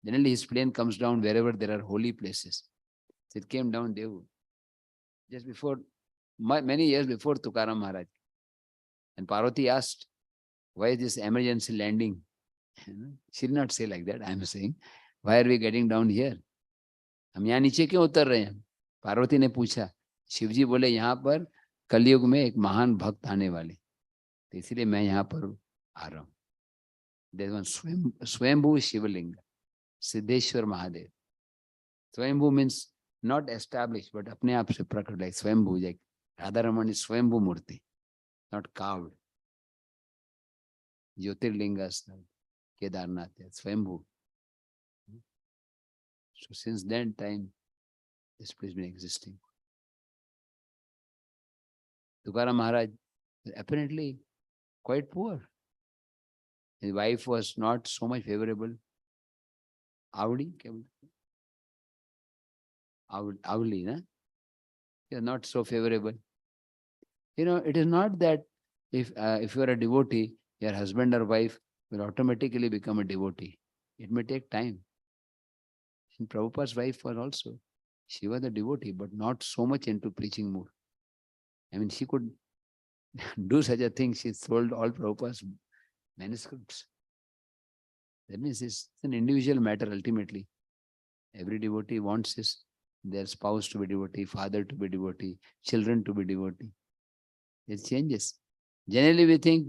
Generally his plane comes down wherever there are holy places. So it came down Devu. Just before, many years before Tukaram Maharaj. And Parvati asked, why is this emergency landing? She did not say like that. I am saying, why are we getting down here? हम यहाँ नीचे क्यों उतर रहे हैं? पार्वती ने पूछा. शिवजी बोले यहाँ पर कलयुग में एक महान भक्त आने वाले, तो इसलिए मैं यहाँ पर आ रहा हूँ. There is one Swayambhu Shivalinga, Siddheshwar Mahadev. Swayambhu means not established, but अपने आप से प्रकट, like Swayambhu, like Radharamani is Swayambhu Murti, not carved. Jyotirlinga, Kedarnath, Swayambhu. So since then time, this place has been existing. Tukaram Maharaj apparently quite poor. His wife was not so much favorable. Avli, na? They are not so favorable. It is not that if you are a devotee, your husband or wife will automatically become a devotee. It may take time. And Prabhupada's wife was also, she was a devotee, but not so much into preaching more. I mean, she could do such a thing. She sold all Prabhupada's manuscripts. That means it's an individual matter ultimately. Every devotee wants their spouse to be devotee, father to be devotee, children to be devotee. It changes. Generally we think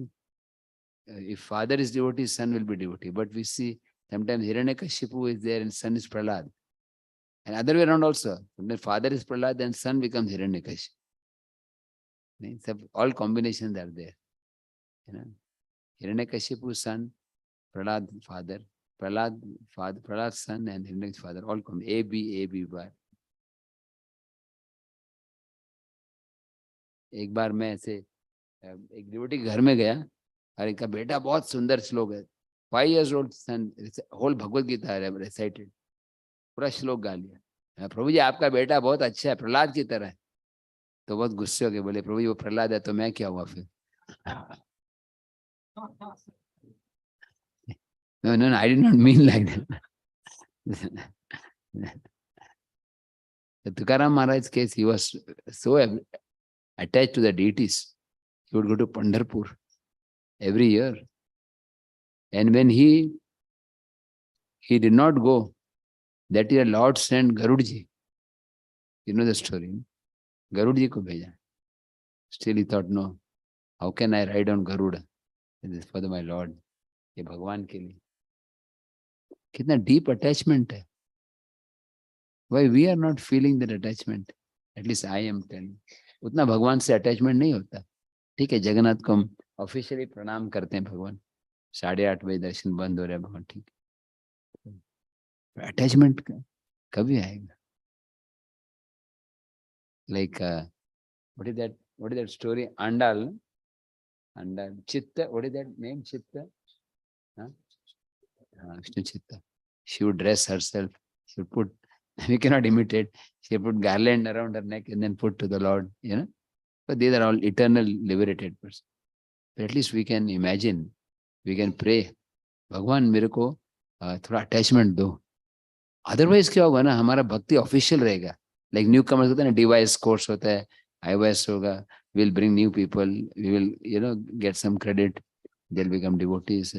if father is devotee, son will be devotee. But we see sometimes Hiranyakashipu is there and son is Prahlad. And other way around also. Sometimes father is Prahlad and son becomes Hiranyakashipu. All combinations are there. Hiranyakashipu son, Prahlad father, Prahlad father, Prahlad's son and Hiranyaksh's father all come. A B bar. एक बार मैं ऐसे एक devotee के घर में गया और इनका बेटा बहुत सुंदर श्लोक है, 5 years old son, whole Bhagavad Gita है रिसाइटेड, पूरा श्लोक गा लिया। प्रभु जी आपका बेटा बहुत अच्छा है, प्रहलाद की तरह है। तो बहुत गुस्से हो गए, बोले प्रभु जी वो प्रहलाद है तो मैं क्या हुआ फिर? No, I did not mean like that. Tukaram Maharaj's case, he was so attached to the deities. He would go to Pandharpur every year. And when he did not go, that year Lord sent Garudji. You know the story. Garudji ko bheja. Still he thought, no, how can I ride on Garuda? This is for my Lord. ये भगवान के लिए कितना deep attachment है. Why we are not feeling that attachment? At least I am telling. उतना भगवान से attachment नहीं होता. ठीक है, जगन्नाथ को हम ऑफिशियली प्रणाम करते हैं, भगवान 8:30 बजे दर्शन बंद हो रहा है, भगवान ठीक है. अटैचमेंट कभी आएगा? Like what is that story? Andal Chitta, what is that name? Chitta, Vishnu Chitta. She would dress herself, she would put, we cannot imitate, she would put garland around her neck and then put to the Lord, but these are all eternal liberated persons. But at least we can imagine, we can pray, भगवान मेरे को थोड़ा attachment दो. Otherwise क्या होगा ना, हमारा भक्ति ऑफिशियल रहेगा. लाइक न्यू कमर्स होता है ना, डिवाइस कोर्स होता है, आईवाइस होगा, will bring new people, we will get some credit, they will become devotees,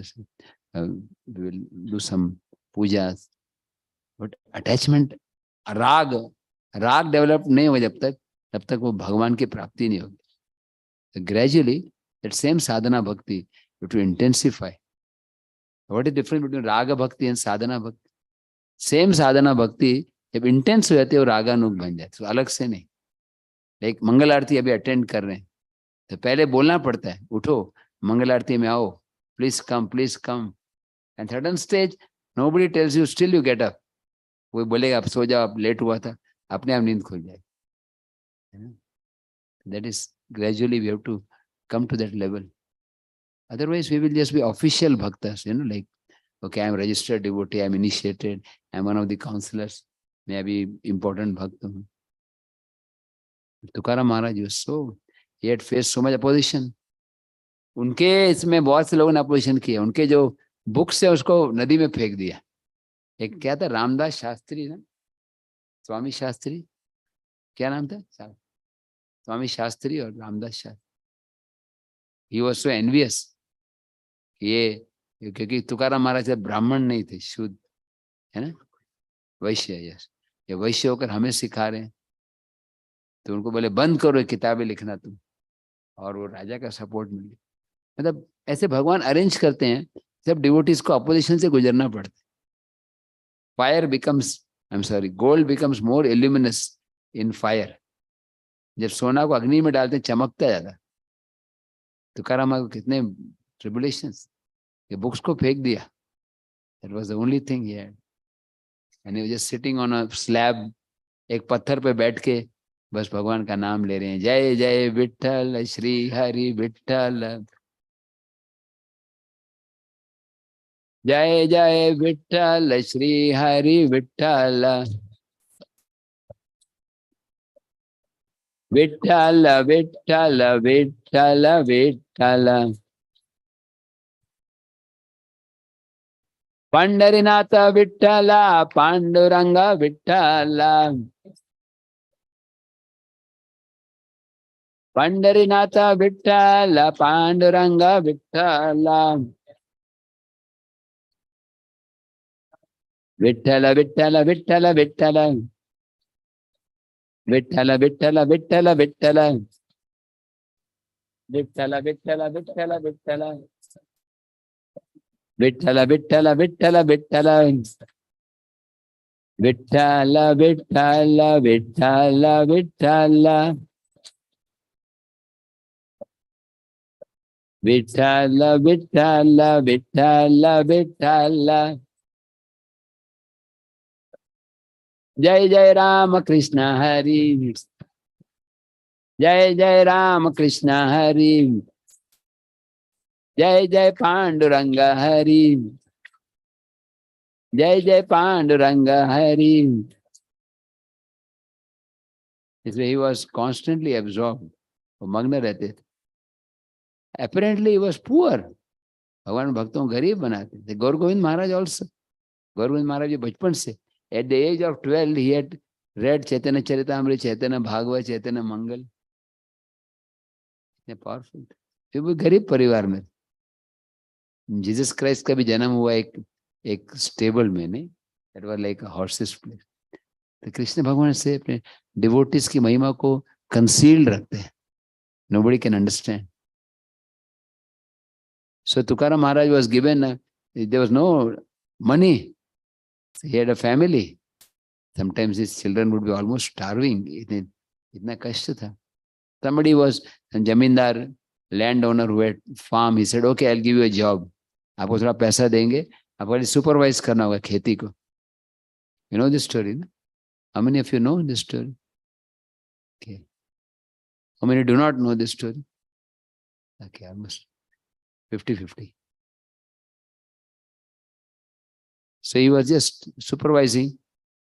we will do some pujas. But attachment, राग डेवलप नहीं हो जब तक वो भगवान की प्राप्ति नहीं होगी. Gradually that same sadhana bhakti to intensify. What is difference between raga bhakti and साधना भक्ति? सेम साधना भक्ति जब इंटेंस हो जाती है वो रागानुग बन जाती है, तो अलग से नहीं. लाइक मंगल आरती अभी अटेंड कर रहे हैं तो पहले बोलना पड़ता है, उठो मंगल आरती में आओ, please come. And sudden stage nobody tells you, still you get up. वो बोलेगा आप सो जाओ, आप लेट हुआ था, अपने आप नींद खुल जाएगी. That is gradually we have to come to that level. Otherwise we will just be official bhaktas, like okay, I am registered devotee, I am initiated, I am one of the counselors, मैं अभी important भक्त हूँ. तुकाराम महाराज was so, he had faced so much opposition. उनके इसमें बहुत से लोगों ने अपोजिशन किया, उनके जो बुक्स है उसको नदी में फेंक दिया. एक क्या था, रामदास शास्त्री ना, स्वामी शास्त्री, क्या नाम था, स्वामी शास्त्री और Ramdas Shastri. he was so envious. ये क्योंकि तुकाराम महाराज ब्राह्मण नहीं थे, शुद्ध है ना, वैश्य. यस, ये वैश्य होकर हमें सिखा रहे हैं, तो उनको बोले बंद करो किताबें लिखना तुम, और वो राजा का सपोर्ट मिल गया. मतलब ऐसे भगवान अरेंज करते हैं, सब डिवोटीज को अपोजिशन से गुजरना पड़ता है. Fire becomes, gold becomes more illuminous in fire. जब सोना को अग्नि में डालते हैं चमकता ज्यादा. तुकाराम महाराज को कितने ट्रिबुलेशंस, ये बुक्स को फेंक दिया. That was the only thing he had. And he was just sitting on a slab, एक पत्थर पे बैठ के बस भगवान का नाम ले रहे हैं, जय जय विठ्ठल श्री हरि विठ्ठल, जय जय विठ्ठल श्री हरि विठ्ठल, विठ्ठल विठ्ठल विठ्ठल विठ्ठल, पंढरीनाथ विठ्ठल पांडुरंग विठ्ठल, पंढरीनाथ विठ्ठल पांडुरंग विठ्ठल, विठ्ठल विठ्ठल विठ्ठल विठ्ठल, विठ्ठल विठ्ठल विठ्ठल विठ्ठल, विठ्ठल विठ्ठल विठ्ठल विठ्ठल, विठ्ठल विठ्ठल विठ्ठल विठ्ठल, विठ्ठल विठ्ठल विठ्ठल विठ्ठल, विठ्ठल विठ्ठल विठ्ठल विठ्ठल, जय जय राम कृष्ण हरि, जय जय राम कृष्ण हरि, जय जय पांडुरंग हरि, जय जय Pandurang Hari. He was constantly absorbed. वो मग्न रहते थे. Apparently he was poor. भगवान भक्तों को गरीब बनाते थे. गौर गोविंद महाराज also. गौर गोविंद महाराज बचपन से at the age of 12 he had read चैतन्य चरितामृत, चैतन्य भागवत, चैतन्य मंगल. इतने पावरफुल थे. फिर वो गरीब परिवार में. जीसस क्राइस्ट का भी जन्म हुआ एक स्टेबल में, नहीं, that was like a horses place. तो कृष्ण भगवान से अपने डिवोटीज की महिमा को कंसील्ड रखते हैं. Nobody can understand. So Tukaram Maharaj was given, there was no money. He had a family. Sometimes his children would be almost starving. Itna kashta tha. Somebody was a jamindar, landowner who had farm. He said, okay, I'll give you a job. आपको थोड़ा पैसा देंगे, आपको supervise करना होगा खेती को. You know this story, no? How many of you know this story? Okay. How many do not know this story? Okay, almost 50-50. So he was just supervising.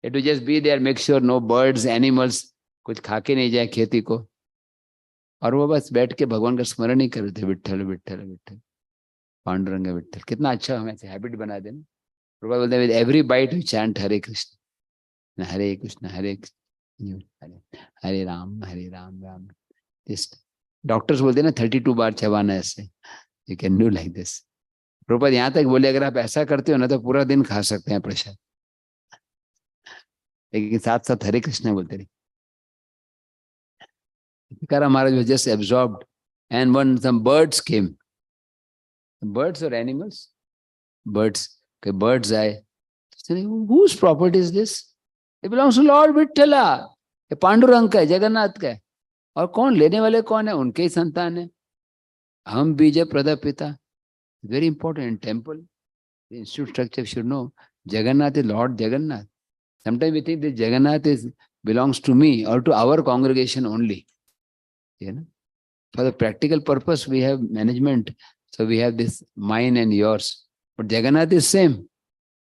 He had to just be there, make sure no birds, animals कुछ खा के नहीं जाए खेती को. और वो बस बैठ के भगवान का स्मरण ही कर रहे थे. विट्ठल विट्ठल विट्ठल, पांडुरंग विट्ठल. कितना अच्छा हमें से हैबिट बना देना. प्रभु बोलते हैं, with every bite we chant Hare Krishna Hare Krishna Hare Hare Ram Ram. This doctors बोलते हैं ना 32 बार चबाना ऐसे. You can do like this. Prabhupada यहाँ तक बोले अगर आप ऐसा करते हो ना तो पूरा दिन खा सकते हैं प्रसाद, लेकिन साथ साथ हरे कृष्ण बोलते रहे. Tukaram Maharaj was just absorbed, and when some birds came, birds or animals, birds आए. Whose property is this? It belongs to Lord Vitthala. ये पांडुरंग का है, जगन्नाथ का है. और कौन लेने वाले कौन है? उनके ही संतान है. हम बीज प्रदपिता. Very important in temple, the institute structure should know Jagannath is Lord Jagannath. Sometimes we think that Jagannath belongs to me or to our congregation only. You know, for the practical purpose we have management, so we have this mine and yours. But Jagannath is same,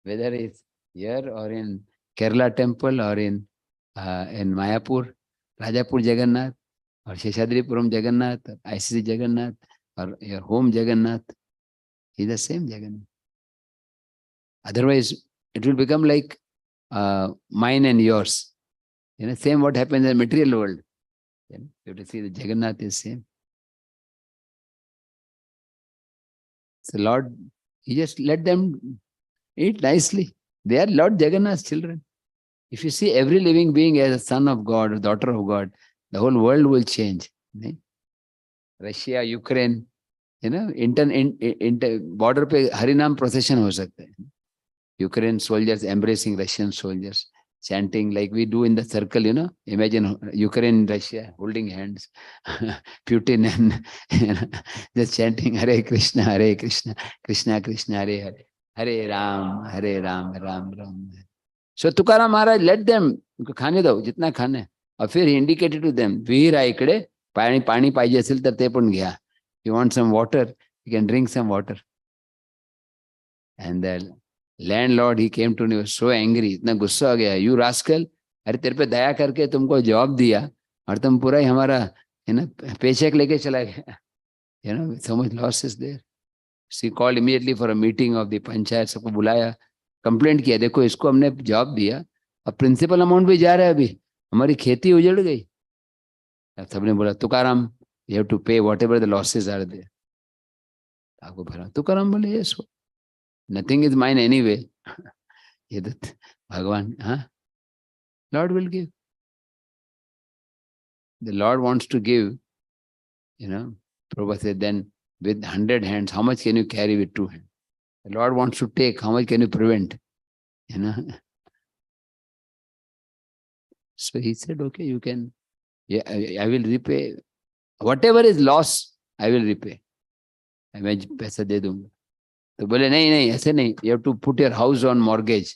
whether it's here or in Kerala temple or in Mayapur, Rajapur Jagannath, or Sheshadripuram Jagannath, or ICC Jagannath, or your home Jagannath. He's the same Jagannath. Otherwise, it will become like mine and yours. You know, same what happens in the material world. You know, you have to see the Jagannath is same. So Lord, He just let them eat nicely. They are Lord Jagannath's children. If you see every living being as a son of God or daughter of God, the whole world will change. Right? Russia, Ukraine, you know, inter border पे हरिनाम procession हो सकते हैं. Ukraine soldiers embracing Russian soldiers, chanting like we do in the circle, you know. Imagine Ukraine, Russia holding hands, Putin and you know, just chanting Hare Krishna, Krishna Krishna, Hare Hare, Hare Ram, Ram Ram. So Tukaram Maharaj let them, उनको खाने दो जितना खाने. और फिर he indicated to them, विहीर आहे इकडे, पाणी पाहिजे असेल तर ते पण घ्या. You want some water, you can drink some water. And the landlord, he came to me, was so angry, इतना गुस्सा हो गया. You rascal, अरे तेरे पे दया करके तुमको जॉब दिया और तुम पूरा ही हमारा है ना पेचेक लेके चला गया. You know, so much loss is there. She called immediately for a meeting of the panchayat. सबको बुलाया, कंप्लेंट किया, देखो इसको हमने जॉब दिया और प्रिंसिपल अमाउंट भी जा रहा है, अभी हमारी खेती उजड़ गई. सबने बोला Tukaram, you have to pay whatever the losses are there. आपको भरा. तुकाराम बोले yes, nothing is mine anyway. ये तो भगवान, हाँ, Lord will give. The Lord wants to give, you know. Prabhu said, then with 100 hands, how much can you carry with 2 hands? The Lord wants to take, how much can you prevent? You know. So he said, okay, you can, yeah, I will repay. Whatever is loss, I will repay. मैं पैसा दे दूंगा. तो बोले नहीं नहीं ऐसे नहीं, you have to put your house on mortgage.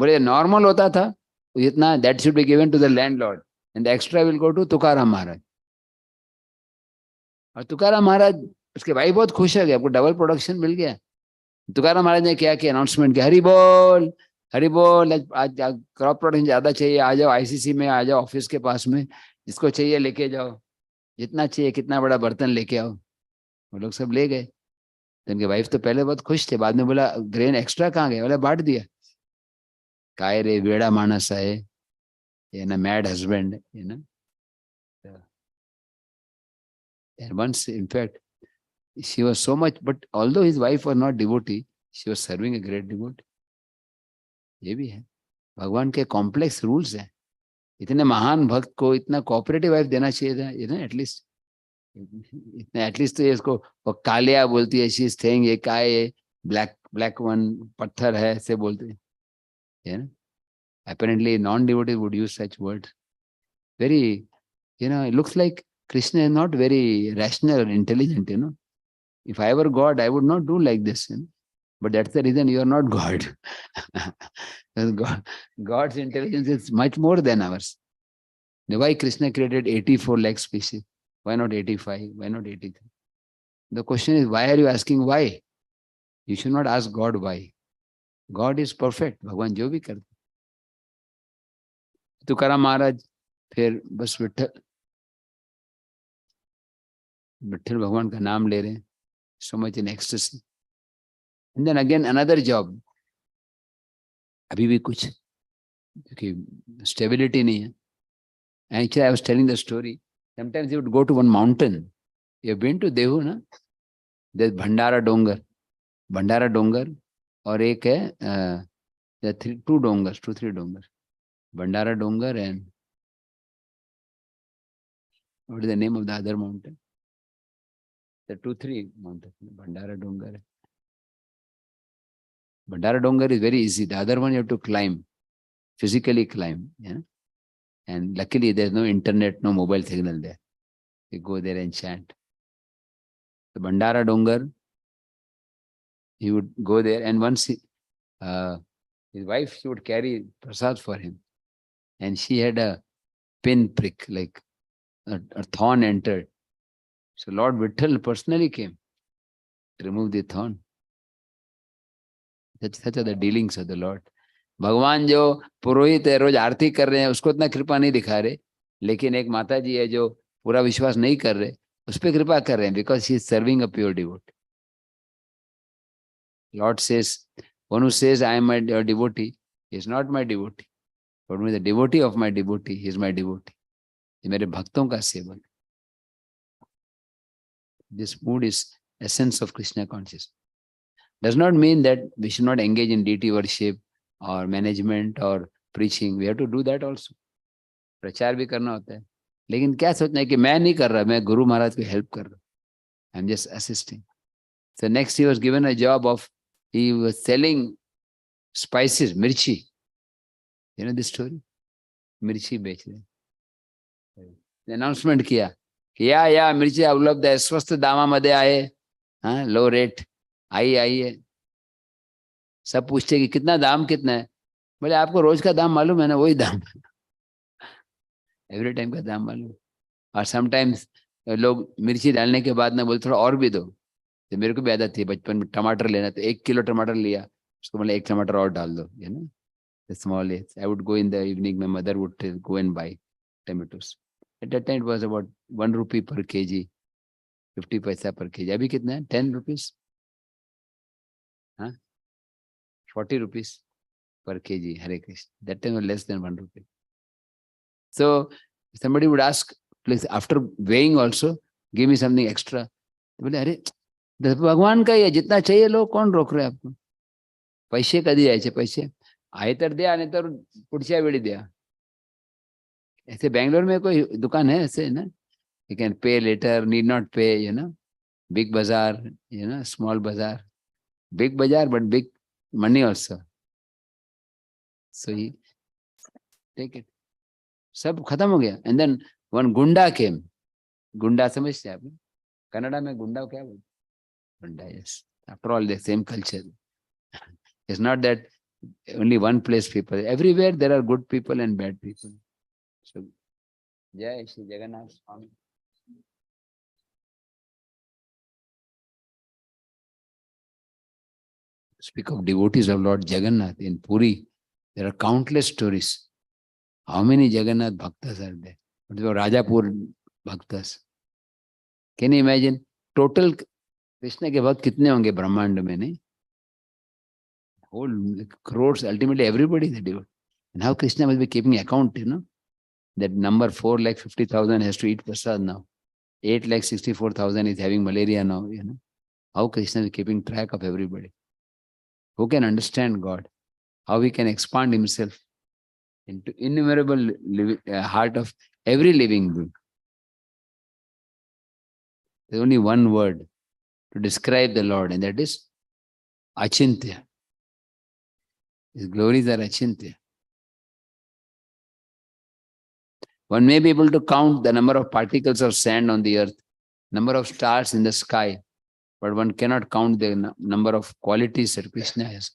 बोले नॉर्मल होता था इतना, that should be given to the landlord and the extra will go to Tukaram Maharaj. और तुकाराम महाराज, उसके भाई बहुत खुश हो गए, आपको डबल प्रोडक्शन मिल गया। तुकाराम महाराज ने क्या किया, अनाउंसमेंट किया, हरि बोल हरि बोल, आज क्रॉप प्रोडक्शन ज्यादा चाहिए, आ जाओ आईसीसी में, आ जाओ ऑफिस के पास में, जिसको चाहिए लेके जाओ, जितना चाहिए कितना बड़ा बर्तन लेके आओ। वो लोग सब ले गए। तो उनके वाइफ तो पहले बहुत खुश थे, बाद में बोला ग्रेन एक्स्ट्रा कहाँ गया, बोला बांट दिया। काय रे वेड़ा मानस है ये ना, मैड हस्बैंड ये ना। And once in fact she was so much, but although his wife was not devotee, she was serving a great devotee। ये भी है, भगवान के कॉम्प्लेक्स रूल्स हैं। इतने महान भक्त को इतना कोऑपरेटिव वाइफ देना चाहिए था, ये ना एटलीस्ट, इतना एटलीस्ट तो ये इसको, वो कालिया बोलती है, शी इज सेइंग ये काय है, ब्लैक ब्लैक वन पत्थर है ऐसे बोलते हैं, है ना। Apparently non-devotees would use such words. Very, it looks like Krishna is not very rational or intelligent. If I were God, I would not do like this. But that's the reason you are not God. God's intelligence is much more than ours. Why Krishna created 84 lakh species? Why not 85? Why not 83? The question is, why are you asking why? You should not ask God why. God is perfect. भगवान जो भी करते। तुकाराम महाराज फिर बस विठल विठल भगवान का नाम ले रहे हैं, so much in ecstasy. And then again another job, अभी भी कुछ, क्योंकि stability नहीं है। Actually I was telling the story, sometimes you would go to one mountain. You have been to Dehu ना, there's भंडारा डोंगर और एक है two three डोंगर, भंडारा डोंगर and what is the name of the other mountain? The 2-3 mountains. Bhandara Dongar is very easy. The other one you have to climb, physically climb. And luckily there's no internet, no mobile signal there. You go there and chant. The Bhandara Dongar, he would go there, and once his wife, she would carry prasad for him, and she had a pin prick, like a thorn entered. So Lord Vitthal personally came to remove the thorn. Such are the dealings of the Lord. भगवान जो पुरोहित है, रोज आरती कर रहे हैं, उसको इतना कृपा नहीं दिखा रहे, लेकिन एक माता जी है जो पूरा विश्वास नहीं कर रहे, उस पर कृपा कर रहे हैं, because she is serving a pure devotee. Lord says, one who says I am my devotee is not my devotee, but the devotee of my devotee is my devotee. ये मेरे भक्तों का सेवक। This mood is essence of Krishna consciousness. Does not mean that we should not engage in deity worship or management or preaching. We have to do that also. प्रचार भी करना होता है, लेकिन क्या सोचना है कि मैं नहीं कर रहा, मैं गुरु महाराज को हेल्प कर रहा हूँ. I'm just assisting. So next he was given a job of, he was selling spices, mirchi. You know this story? मिर्ची बेच रहे. अनाउंसमेंट किया कि या मिरची उपलब्ध आहे, स्वस्त दामामध्ये आहे, हाँ लो रेट, आई है. सब पूछते कि कितना दाम कितना है, बोले आपको रोज का दाम मालूम है ना, वही दाम, एवरी टाइम का दाम मालूम. और समटाइम्स लोग मिर्ची डालने के बाद ना बोले थोड़ा और भी दो. तो मेरे को भी आदत थी बचपन में, टमाटर लेना तो 1 किलो टमाटर लिया, उसको बोले 1 टमाटर और डाल दो, you know, small age. I would go in the evening, my mother would go and buy tomatoes. At that time it was about 1 rupee per kg, 50 paisa per kg. अभी कितना है? 10 rupees, हाँ, 40 rupees per kg. Hare Krishna. That time was less than 1 rupee. So somebody would ask, please, after weighing also, give me something extra. बोले अरे भगवान का ये जितना चाहिए लो, कौन रोक रहे आपको? पैसे कधी द्यायचे? पैसे आहे तर द्या, नाही तर पुढच्या वेळी द्या. ऐसे बैंगलोर में कोई दुकान है ऐसे ना, you can pay later, need not pay, you know. Big bazaar, you know, small bazaar, big bazaar, but big money also. So he take it. सब खत्म हो गया. And then one गुंडा came. गुंडा समझते हैं आप? कन्नड़ा में गुंडा क्या बोलते? गुंडा, yes. After all, the same culture. It's not that only one place people. Everywhere there are good people and bad people. So, Jai Shri Jagannath Swami. Speak of devotees of Lord Jagannath in Puri, there are countless stories. How many Jagannath Bhaktas are there? Rajapur Bhaktas. Can you imagine? Total Krishna के भक्त कितने होंगे ब्रह्मांड में नहीं? Whole crores, ultimately everybody is a devotee. And how Krishna will be keeping account, that number 4,50,000 has to eat prasad now. 8,64,000 is having malaria now, How Krishna is keeping track of everybody. Who can understand God? How he can expand himself into innumerable heart of every living being. There's only one word to describe the Lord, and that is Achintya. His glories are Achintya. One may be able to count the number of particles of sand on the earth, number of stars in the sky, but one cannot count the number of qualities that Krishna has.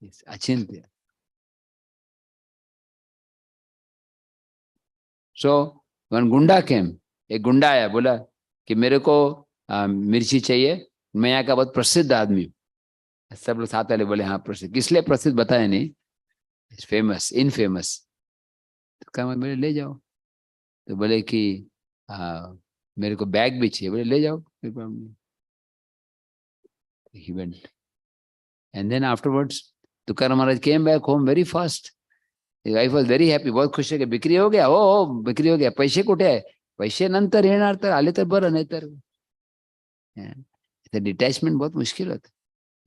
It's Achintya. So, when Gunda came, एक गुंडा आया, बोला कि मेरे को मिर्ची चाहिए, मैं यहाँ का बहुत प्रसिद्ध आदमी हूँ. सब लोग साथ वाले बोले हाँ प्रसिद्ध. किस लिए प्रसिद्ध बताया नहीं? Famous, infamous. तो कहा बोले ले जाओ. तो बोले कि मेरे को बैग भी चाहिए. बोले ले जाओ. He went. And then afterwards, Tukaram Maharaj came back home very fast. His wife was very happy. बहुत खुश है कि बिक्री हो गया. हो बिक्री हो गया. पैसे कुठे आहे? पैसे नंतर येणार, तर आले तर बरं, नाही तर. डिटॅचमेंट बहुत मुश्किल होतं.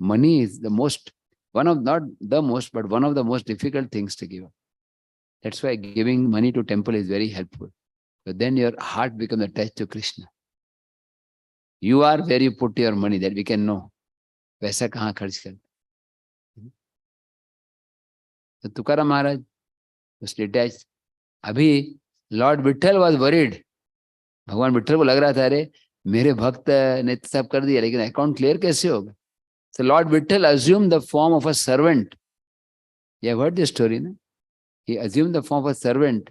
Money is the most, not the most, but one of the most difficult things to give. That's why giving money to temple is very helpful. But then your heart becomes attached to Krishna. You are where you put your money, that we can know. पैसा कहाँ खर्च कर. So Tukaram Maharaj was detached. अभी Lord Vitthal was worried. भगवान विठल को लग रहा था, अरे मेरे भक्त ने सब कर दिया, लेकिन अकाउंट क्लियर कैसे होगा? So Lord Vitthal assumed the form of a servant. You have heard this story, no? He assumed the form of a servant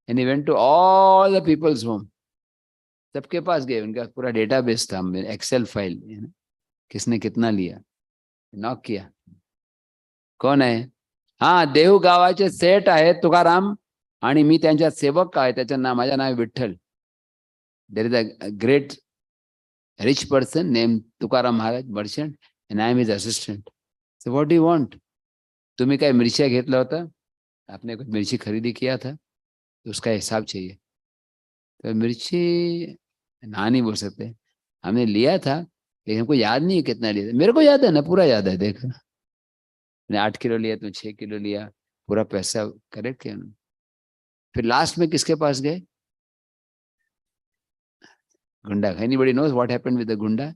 and he went to all the people's home. सबके पास गए, उनका पूरा database था, Excel file, किसने कितना लिया. Knock किया. कोण आहे? हाँ, देहू गावाचे सेठ आहे तुकाराम आणि मी त्यांच्या सेवक आहे. त्याचं नाव, माझं नाव Vitthal. There is a great rich person named Tukaram Maharaj, merchant, and I am his assistant. So what do you want? तुम्ही काय मिर्चिया घेतला होता? आपने कुछ मिर्ची खरीदी किया था, तो उसका हिसाब चाहिए. तो मिर्ची ना नहीं बोल सकते. हमने लिया था, लेकिन हमको याद नहीं है कितना लिया था. मेरे को याद है ना, पूरा याद है. देख, मैंने 8 किलो लिया, तो 6 किलो लिया, पूरा पैसा करेक्ट किया. फिर लास्ट में किसके पास गए? गुंडा. Anybody knows what happened with the गुंडा?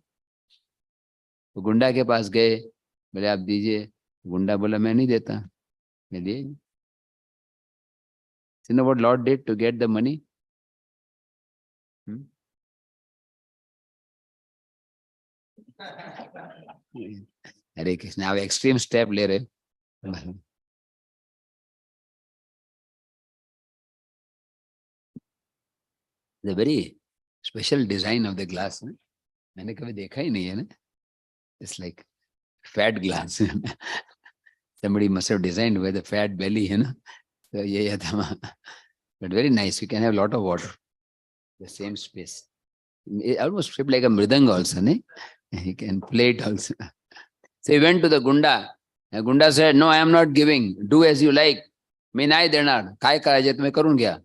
तो गुंडा के पास गए, बोले आप दीजिए. गुंडा बोला मैं नहीं देता, मैं लिए. You know what Lord did to get the money? Hare Krishna. Now extreme step ले रहे. The very special design of the glass. मैंने कभी देखा ही नहीं है ना. It's like fat glass. Somebody must have designed with the fat belly, So ये था. But very nice. You can have a lot of water. The same space. It almost shaped like a mridanga also, You can play it also. So he went to the Gunda. The Gunda said, no, I am not giving. Do as you like. मी नाही देणार. काय करायचे तुम्ही करून घ्या.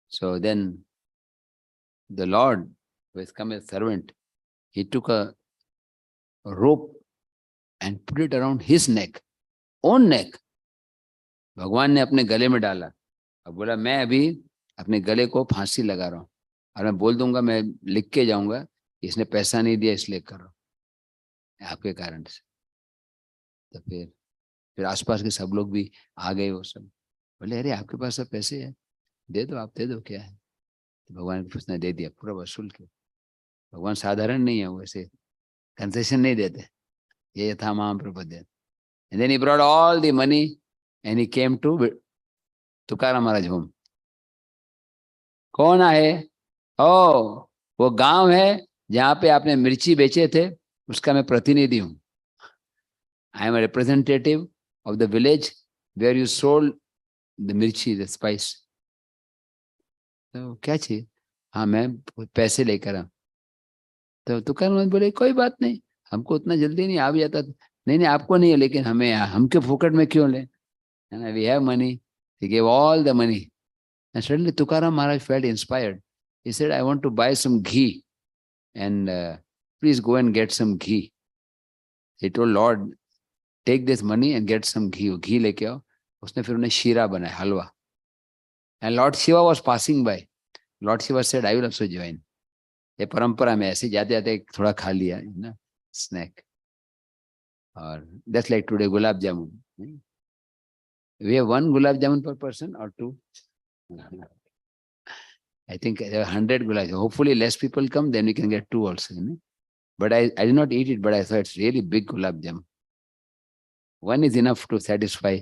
So then the Lord, who has come as servant, he took a rope and put it around his neck, own neck. भगवान ने अपने गले में डाला. अब बोला मैं अभी अपने गले को फांसी लगा रहा हूं, और मैं बोल दूंगा, मैं लिख के जाऊंगा, इसने पैसा नहीं दिया इसलिए कर रहा हूं, आपके कारण से. तो फिर आसपास के सब लोग भी आ गए. वो सब बोले अरे आपके पास सब पैसे हैं, दे दो, आप दे दो, क्या है. तो भगवान को उसने दे दिया, पूरा वसूल किया. भगवान साधारण नहीं है, वो ऐसे कंसेशन नहीं देते. ye yatha mam prapadya. And then he brought all the money and he came to Tukaram Maharaj home. कौन आए? ओ, वो गांव है जहां पे आपने मिर्ची बेचे थे, उसका मैं प्रतिनिधि हूं. I am a representative of the village where you sold the mirchi, the spice. तो क्या चाहिए? हाँ, मैं पैसे लेकर आ. तो तुकार महाराज बोले कोई बात नहीं, हमको उतना जल्दी नहीं, आ भी जाता. नहीं नहीं, आपको नहीं है, लेकिन हमें, हमके फोकट में क्यों ले? We have money. He gave all the money. And suddenly Tukaram Maharaj felt inspired. He said, I want to buy some ghee. And please go and get some ghee. He told Lord, take this money and get some ghee. Ghee लेके आओ. उसने फिर उन्हें शीरा बनाया, हलवा. And Lord Shiva was passing by. Lord Shiva said, I will also join. ये परंपरा में ऐसे जाते जाते थोड़ा खा लिया ना, स्नैक. और that's like today gulab jamun. We have one gulab jamun per person or two. I think there are 100 gulab jamun. Hopefully less people come, then we can get two also. But I did not eat it, but I thought it's really big gulab jamun. One is enough to satisfy,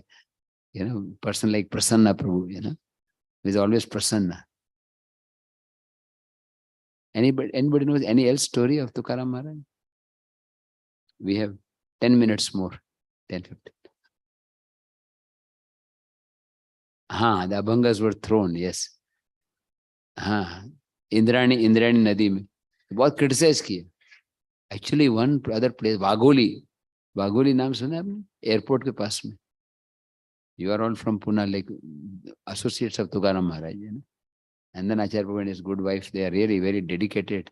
person like Prasanna Prabhu, who is always Prasanna. Anybody knows any else story of Tukaram Maharaj? We have 10 minutes more, 10, 15. हाँ, the Abhangas were thrown, yes. हाँ, इंद्राणी नदी में बहुत criticise किया. Actually, one other place, Wagholi नाम सुना आपने? Airport के पास में. You are all from Pune, like associates of Tukaram Maharaj, And then Acharya Prabhu and his good wife, they are really very dedicated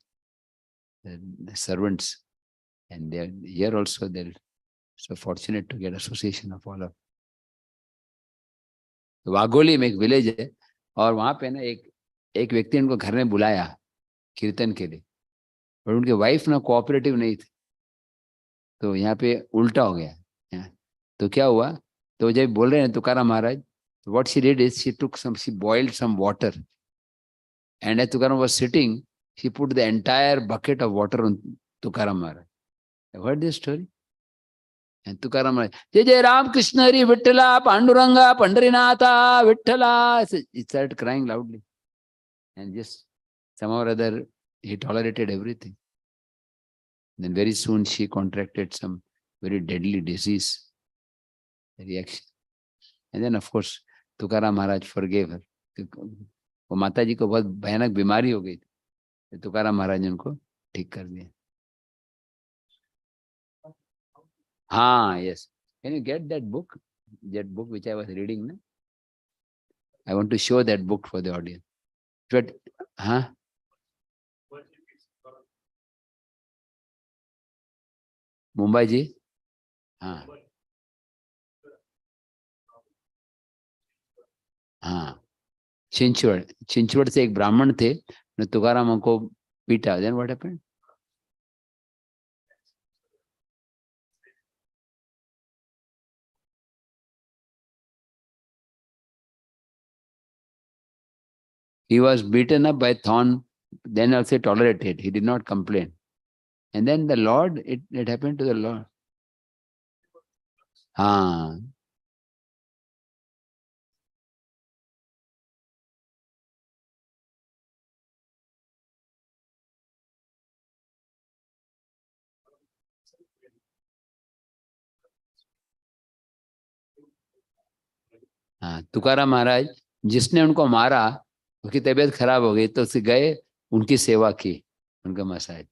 the servants. And they are here also, they're so fortunate to get association of all of. Wagholi में एक village है, और वहां पे ना एक व्यक्ति उनको घर में बुलाया कीर्तन के लिए, और उनके वाइफ ना कोऑपरेटिव नहीं थी. तो यहाँ पे उल्टा हो गया. तो क्या हुआ, तो जब बोल रहे हैं तुकाराम महाराज, what she did is she boiled some water, and as Tukaram was sitting, she put the entire bucket of water on Tukaram Maharaj. I've heard this story. And Tukaram Maharaj, Jai Jai Ram Krishna Hari Vittala Panduranga Pandarinatha Vittala. He started crying loudly. And just somehow or other, he tolerated everything. Then very soon she contracted some very deadly disease, reaction. And then of course, Tukaram Maharaj forgave her. वो माता जी को बहुत भयानक बीमारी हो गई थी, तुकाराम महाराज ने उनको ठीक कर दिया. हाँ, yes. Can you get that book which I was reading? No? I want to show that book for the audience. But, huh? Mumbai ji? हाँ. हाँ. चिंचवड़ से एक ब्राह्मण थे, ने तुकाराम को पीटा. Then what happened? He was beaten up by thorn, then also tolerated. He did not complain. And then the Lord, it happened to the Lord. हाँ. हाँ, तुकाराम महाराज जिसने उनको मारा, उसकी तबीयत खराब हो गई, तो उसे गए, उनकी सेवा की, उनका massage.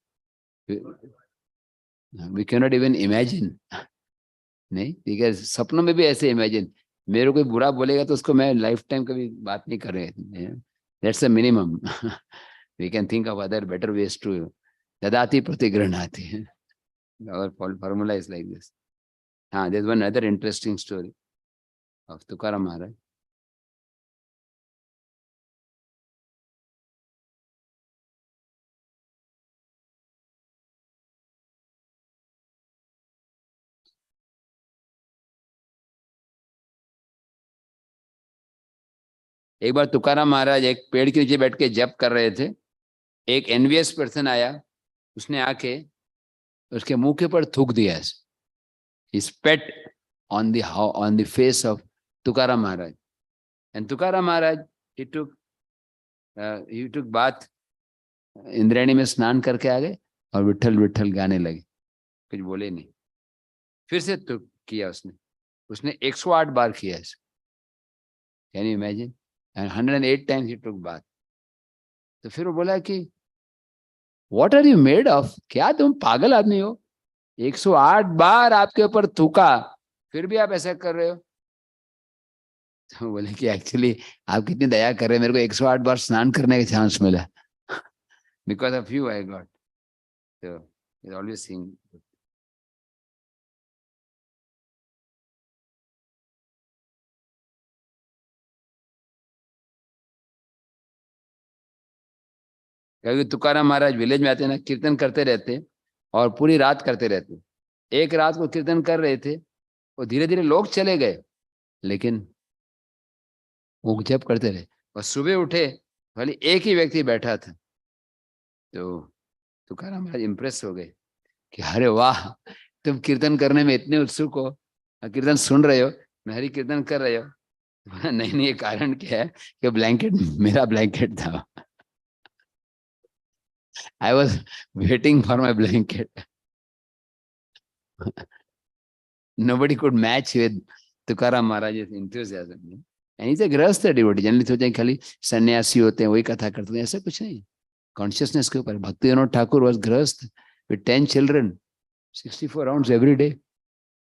We cannot even imagine. नहीं, बिकॉज सपनों में भी ऐसे इमेजिन. मेरे कोई बुरा बोलेगा तो उसको मैं लाइफ टाइम कभी बात नहीं कर रहे. That's a minimum. We can think of other better ways to ददाति प्रतिगृह्णाति. Our formula is like this. There's one other interesting story of Tukaram Maharaj. एक बार तुकाराम महाराज एक पेड़ के नीचे बैठ के जप कर रहे थे. एक एनवियस पर्सन आया, उसने आके उसके मुंह के ऊपर थूक दिया. He spat on the face of Tukaram Maharaj. And Tukaram Maharaj, he took bath, Indrayani में स्नान करके आ गए और विठल विठल गाने लगे, कुछ बोले नहीं. फिर से तो किया उसने 108 बार किया इसे. Can you imagine? And 108 times he took bath. तो फिर वो बोला कि what are you made of, क्या तुम पागल आदमी हो, 108 बार आपके ऊपर थूका, फिर भी आप ऐसा कर रहे हो. तो बोले कि एक्चुअली आप कितनी दया कर रहे हैं, मेरे को 108 बार स्नान करने का चांस मिला. Because of you I got. So he's always seeing. क्योंकि तुकाराम महाराज विलेज में आते ना, कीर्तन करते रहते और पूरी रात करते रहते. एक रात को कीर्तन कर रहे थे, और धीरे धीरे लोग चले गए, लेकिन वो जप करते रहे. और सुबह उठे, खाली एक ही व्यक्ति बैठा था. तो तुकाराम महाराज इम्प्रेस हो गए कि अरे वाह, तुम कीर्तन करने में इतने उत्सुक हो, कीर्तन सुन रहे हो, मैं हरि कीर्तन कर रहे हो. नहीं नहीं, ये कारण क्या है कि ब्लैंकेट मेरा ब्लैंकेट था. I was waiting for my blanket. Nobody could match with Tukaram Maharaj's enthusiasm. And he's a grahastha devotee. Generally सोचते हैं खाली सन्यासी होते हैं वही कथा करते हैं, ऐसा कुछ नहीं. Consciousness के ऊपर. Bhakti Vinod Thakur was grahastha with 10 children, 64 rounds every day.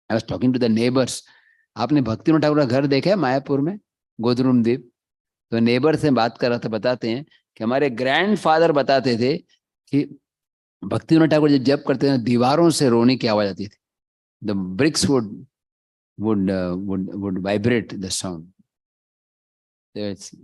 I was talking to the neighbors. आपने भक्ति विनोद ठाकुर का घर देखा है मायापुर में, गोदरूम द्वीप? तो नेबर से बात कर रहा था, बताते हैं कि हमारे ग्रैंडफादर बताते थे कि भक्ति विनोद ठाकुर जब करते थे, दीवारों से रोने की आवाज आती थी. The bricks would vibrate the sound. It's,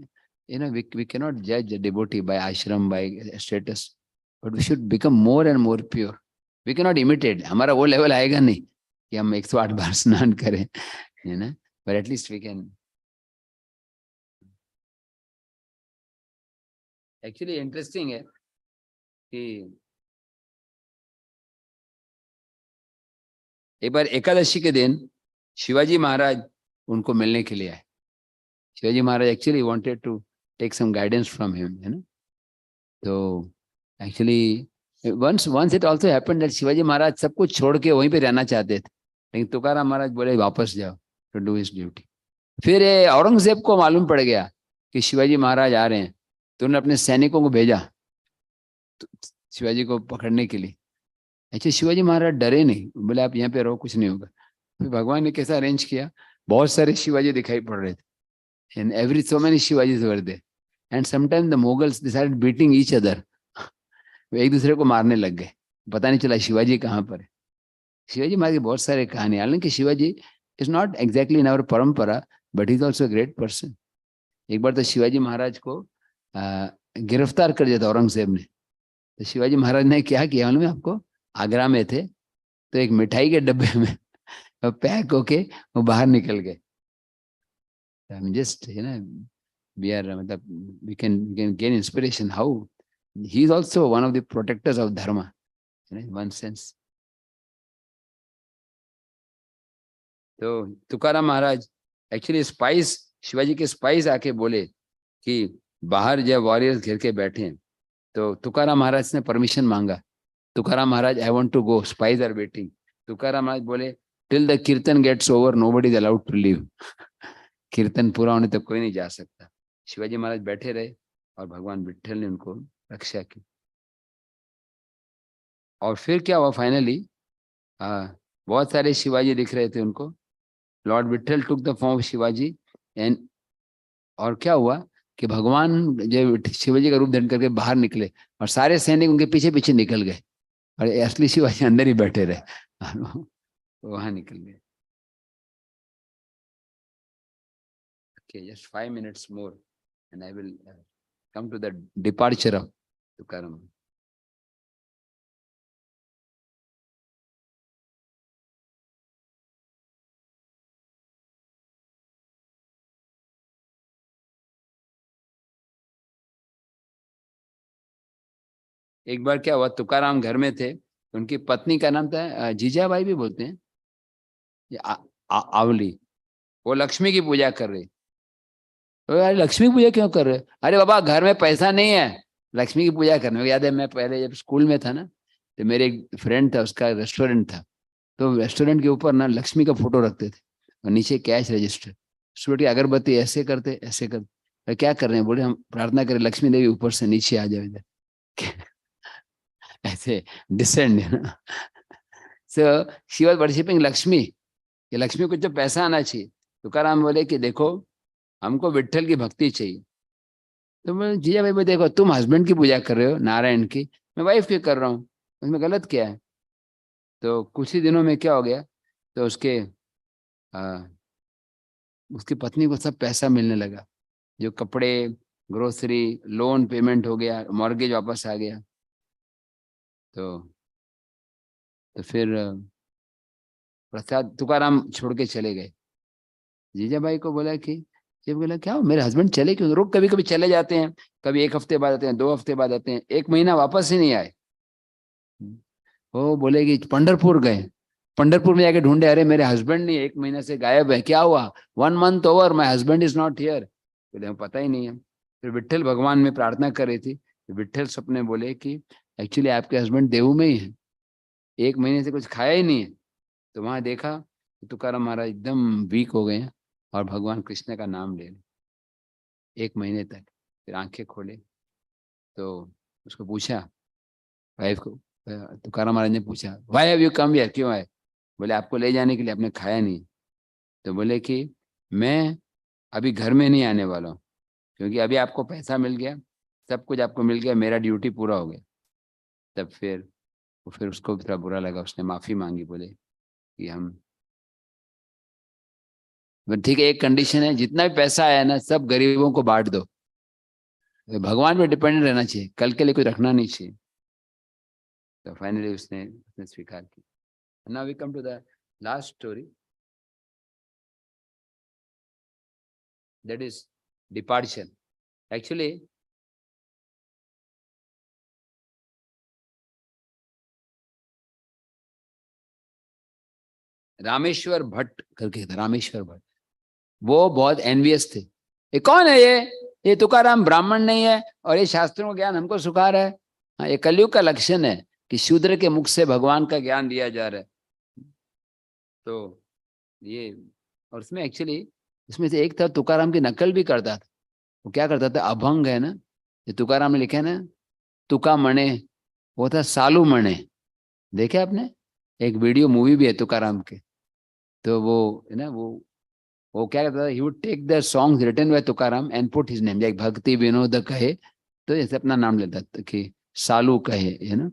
we cannot judge a devotee by ashram, by status, but we should become more and more pure. We cannot imitate. हमारा वो लेवल आएगा नहीं कि हम 108 बार स्नान करें, but at least we can. Actually interesting है कि एक बार एकादशी के दिन शिवाजी महाराज उनको मिलने के लिए आए. Shivaji Maharaj actually wanted to take some guidance from him, है ना. तो actually once it also happened that Shivaji Maharaj सब कुछ छोड़ के वहीं पे रहना चाहते थे, लेकिन तुकाराम महाराज बोले वापस जाओ टू डू हिज ड्यूटी. फिर औरंगजेब को मालूम पड़ गया कि शिवाजी महाराज आ रहे हैं, तो उन्होंने अपने सैनिकों को भेजा शिवाजी को पकड़ने के लिए. अच्छा, शिवाजी महाराज डरे नहीं, बोले आप यहाँ पे रहो, कुछ नहीं होगा. फिर भगवान ने कैसा अरेंज किया, बहुत सारे शिवाजी दिखाई पड़ रहे थे. And so many Shivajis were there. And sometimes the Mughals decided beating each other. वो एक दूसरे को मारने लग गए, पता नहीं चला शिवाजी कहाँ पर है. शिवाजी महाराज की बहुत सारे कहानी. हालांकि Shivaji is not exactly in our परंपरा, but is also great person. एक बार तो शिवाजी महाराज को गिरफ्तार कर दिया था औरंगजेब ने. तो शिवाजी महाराज ने क्या किया मालूम है आपको? आगरा में थे, तो एक मिठाई के डब्बे में पैक होके वो बाहर निकल गए. I mean, just we can gain inspiration how he is also one of the protectors of dharma, in one sense. तो तुकाराम महाराज एक्चुअली स्पाइस, शिवाजी के स्पाइस आके बोले कि बाहर जब वॉरियर्स घेर के बैठे हैं, तो तुकाराम महाराज ने परमिशन मांगा. Tukaram Maharaj, I want to go, spies are waiting. Tukaram Maharaj बोले till the kirtan gets over nobody is allowed to leave. कीर्तन पूरा होने तक कोई नहीं जा सकता. शिवाजी महाराज बैठे रहे और भगवान विट्ठल ने उनको रक्षा की. और फिर क्या हुआ फाइनली, बहुत सारे शिवाजी दिख रहे थे उनको. Lord Vitthal took the form of Shivaji. And और क्या हुआ कि भगवान जब शिवाजी का रूप धारण करके बाहर निकले और सारे सैनिक उनके पीछे पीछे निकल गए, और असली शिवाजी अंदर ही बैठे रहे. वहां निकल गए. Okay, just 5 minutes more and I will come to the departure of Tukaram. एक बार क्या हुआ, तुकाराम घर में थे, उनकी पत्नी का नाम था जीजाबाई भी बोलते हैं, आवली, वो लक्ष्मी की पूजा कर रही। तो यार लक्ष्मी पूजा क्यों कर रहे? अरे बाबा घर में पैसा नहीं है, लक्ष्मी की पूजा करने। याद है मैं पहले जब स्कूल में था ना, तो मेरे एक फ्रेंड था, उसका रेस्टोरेंट था, तो रेस्टोरेंट के ऊपर ना लक्ष्मी का फोटो रखते थे और नीचे कैश रजिस्टर। सुबह की अगरबत्ती ऐसे करते ऐसे करते। तो क्या कर रहे हैं? बोले हम प्रार्थना करें लक्ष्मी देवी ऊपर से नीचे आ जाओ इधर। ऐसे डिसेंड है ना। So she was worshipping Lakshmi, कि लक्ष्मी को जो पैसा आना चाहिए। तुकाराम बोले कि देखो हमको विट्ठल की भक्ति चाहिए। तो मैं जीजा भाई देखो तुम हस्बैंड की पूजा कर रहे हो नारायण की, मैं वाइफ की कर रहा हूँ, उसमें गलत क्या है? तो कुछ ही दिनों में क्या हो गया, तो उसकी पत्नी को सब पैसा मिलने लगा, जो कपड़े, ग्रोसरी, लोन पेमेंट हो गया, मॉर्गेज वापस आ गया। तो फिर प्रसाद तुकाराम छोड़ के चले गए। जीजा भाई को बोला कि, ये बोला क्या मेरे हस्बैंड चले क्यों? रुक, कभी कभी चले जाते हैं, कभी एक हफ्ते बाद आते हैं, 2 हफ्ते बाद आते हैं, एक महीना वापस ही नहीं आए। वो बोले कि पंढरपुर गए। पंढरपुर में जाके ढूंढे, अरे मेरे हस्बैंड नहीं, 1 महीने से गायब है, क्या हुआ? 1 month over, my husband is not here. बोले हमें पता ही नहीं है। फिर विट्ठल भगवान में प्रार्थना कर रही थी, विट्ठल सपने बोले कि एक्चुअली आपके हस्बैंड देव में ही है, 1 महीने से कुछ खाया ही नहीं है। तो वहां देखा तो तुकाराम महाराज एकदम वीक हो गए हैं और भगवान कृष्ण का नाम ले रहे 1 महीने तक। फिर आंखें खोले तो उसको पूछा, वाइफ को, तुकाराम महाराज ने पूछा why have you come here, क्यों आए? बोले आपको ले जाने के लिए, आपने खाया नहीं। तो बोले कि मैं अभी घर में नहीं आने वाला हूँ, क्योंकि अभी आपको पैसा मिल गया, सब कुछ आपको मिल गया, मेरा ड्यूटी पूरा हो गया। तब फिर उसको भी थोड़ा बुरा लगा, उसने माफी मांगी, बोले कि हम, ठीक है एक कंडीशन है, जितना भी पैसा आया ना सब गरीबों को बांट दो। भगवान पे डिपेंडेंट रहना चाहिए, कल के लिए कुछ रखना नहीं चाहिए। तो फाइनली उसने उसने स्वीकार की। Now we come to the last story, that is departure. Actually Rameshwar Bhatt करके था, रामेश्वर भट्ट, वो बहुत एनवियस थे। ये कौन है ये तुकाराम ब्राह्मण नहीं है और ये शास्त्रों का ज्ञान हमको सिखा रहा है। हाँ, ये कलयुग का लक्षण है कि शूद्र के मुख से भगवान का ज्ञान दिया जा रहा है। तो ये, और उसमें एक्चुअली उसमें से एक था तुकाराम की नकल भी करता था। वो क्या करता था, अभंग है ना, ये तुकाराम ने लिखा है ना, तुका मणे, वो था सालू मणे। देखे आपने? एक वीडियो मूवी भी है तुकाराम के। तो वो है ना, वो क्या करता था, he would take the songs written by Tukaram and put his name, like Bhakti Vinod कहे, तो जैसे अपना नाम लेता था कि सालू कहे, है ना।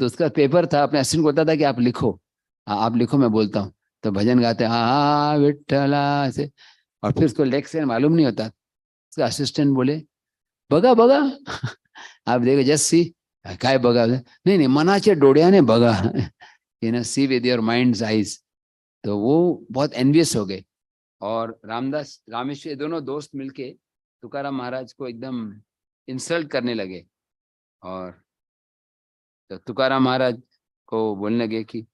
तो उसका पेपर था, अपने असिस्टेंट को बोलता था कि आप लिखो, हाँ आप लिखो मैं बोलता हूँ। तो भजन गाते हाँ हाँ विठ्ठला ऐसे, और फिर उसको लेक्शन मालूम नहीं होता। उसका असिस्टेंट बोले बगा बगा। आप देखो जस्ट सी, काय बगा, नहीं नहीं मनाचे डोड़ियाने बगा, you know see with your mind's eyes. तो वो बहुत एनवियस हो गए, और रामदास रामेश्वर दोनों दोस्त मिलके तुकाराम महाराज को एकदम इंसल्ट करने लगे। और तो तुकाराम महाराज को बोलने लगे कि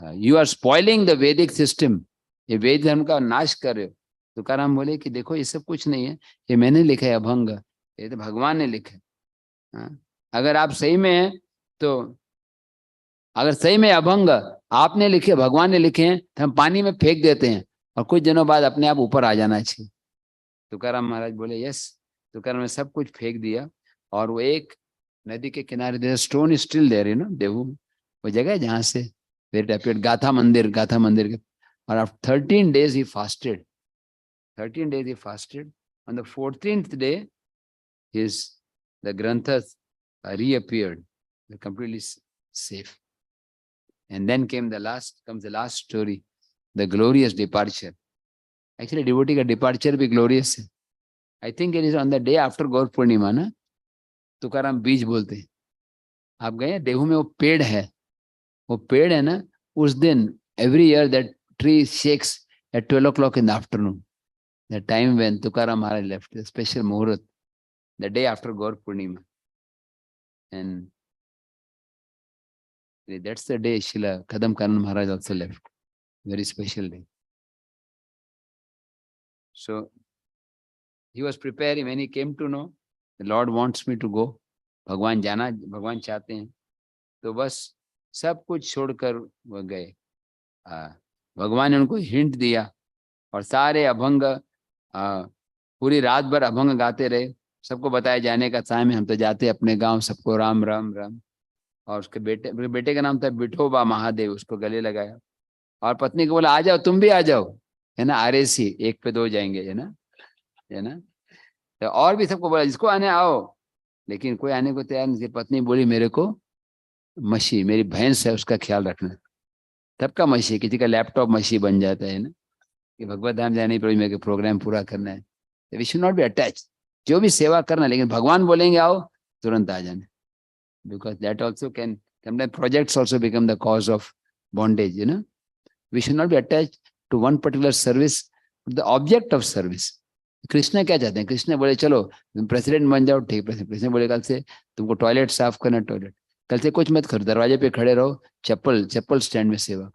यू आर स्पॉइलिंग द वैदिक सिस्टम, ये वेद धर्म का नाश कर रहे हो। तुकाराम बोले कि देखो ये सब कुछ नहीं है, ये मैंने लिखा है अभंग, ये तो भगवान ने लिखा है। हाँ? अगर आप सही में हैं तो, अगर सही में अभंग आपने लिखे, भगवान ने लिखे हैं, तो हम पानी में फेंक देते हैं और कुछ दिनों बाद अपने आप ऊपर आ जाना चाहिए। तुकाराम महाराज बोले यस। तुकाराम ने सब कुछ फेंक दिया, और वो एक नदी के किनारे, there stone is still there, you know, Dehu, वो जगह है जहाँ से वेट अपियर्ड, गाथा मंदिर के। और after 13 days he fasted, 13 days he fasted. On the 14th day his the granthas reappeared, they're completely safe. And then comes the last story, the glorious departure. Actually devotee का departure भी glorious है। I think it is on the day after गौर पूर्णिमा ना, तुकाराम बीज बोलते हैं। आप गए देहू में वो पेड़ है, वो पेड़ है ना, उस दिन every year that tree shakes at 12 o'clock in the afternoon, the time when Tukaram Maharaj left, the special Muhurat, the day after Gaur Purnima. And that's the day Srila Kadam Karan Maharaj also left. very special day. So he was preparing when he came to know the Lord wants me to go. भगवान जाना, भगवान चाहते हैं, तो बस सब कुछ छोड़कर वो गए. भगवान ने उनको हिंट दिया और सारे अभंग पूरी रात भर अभंग गाते रहे. सबको बताया जाने का टाइम है, हम तो जाते अपने गांव, सबको राम राम राम. और उसके बेटे का नाम था विठोबा महादेव, उसको गले लगाया और पत्नी को बोला आ जाओ, तुम भी आ जाओ, है ना, RAC, एक पे दो जाएंगे, है ना, है ना. तो और भी सबको बोला जिसको आने आओ, लेकिन कोई आने को तैयार नहीं. पत्नी बोली मेरे को मशी, मेरी भैंस है उसका ख्याल रखना. तब का मशी, किसी का लैपटॉप मशी बन जाता है ना, कि भगवत धाम जाने पर मेरे को प्रोग्राम पूरा करना है. We should not be attach, जो भी सेवा करना, लेकिन भगवान बोलेंगे आओ, तुरंत आ जाना. Because that also can, sometimes projects also become the cause of bondage, you know. We should not be attached to one particular service, the object of service. Krishna क्या चाहते हैं? कृष्ण बोले चलो तुम प्रेसिडेंट बन जाओ, ठीक. कृष्ण बोले कल से तुमको टॉयलेट साफ करना, टॉयलेट. कल से कुछ मत करो, दरवाजे पे खड़े रहो, चप्पल स्टैंड में सेवा.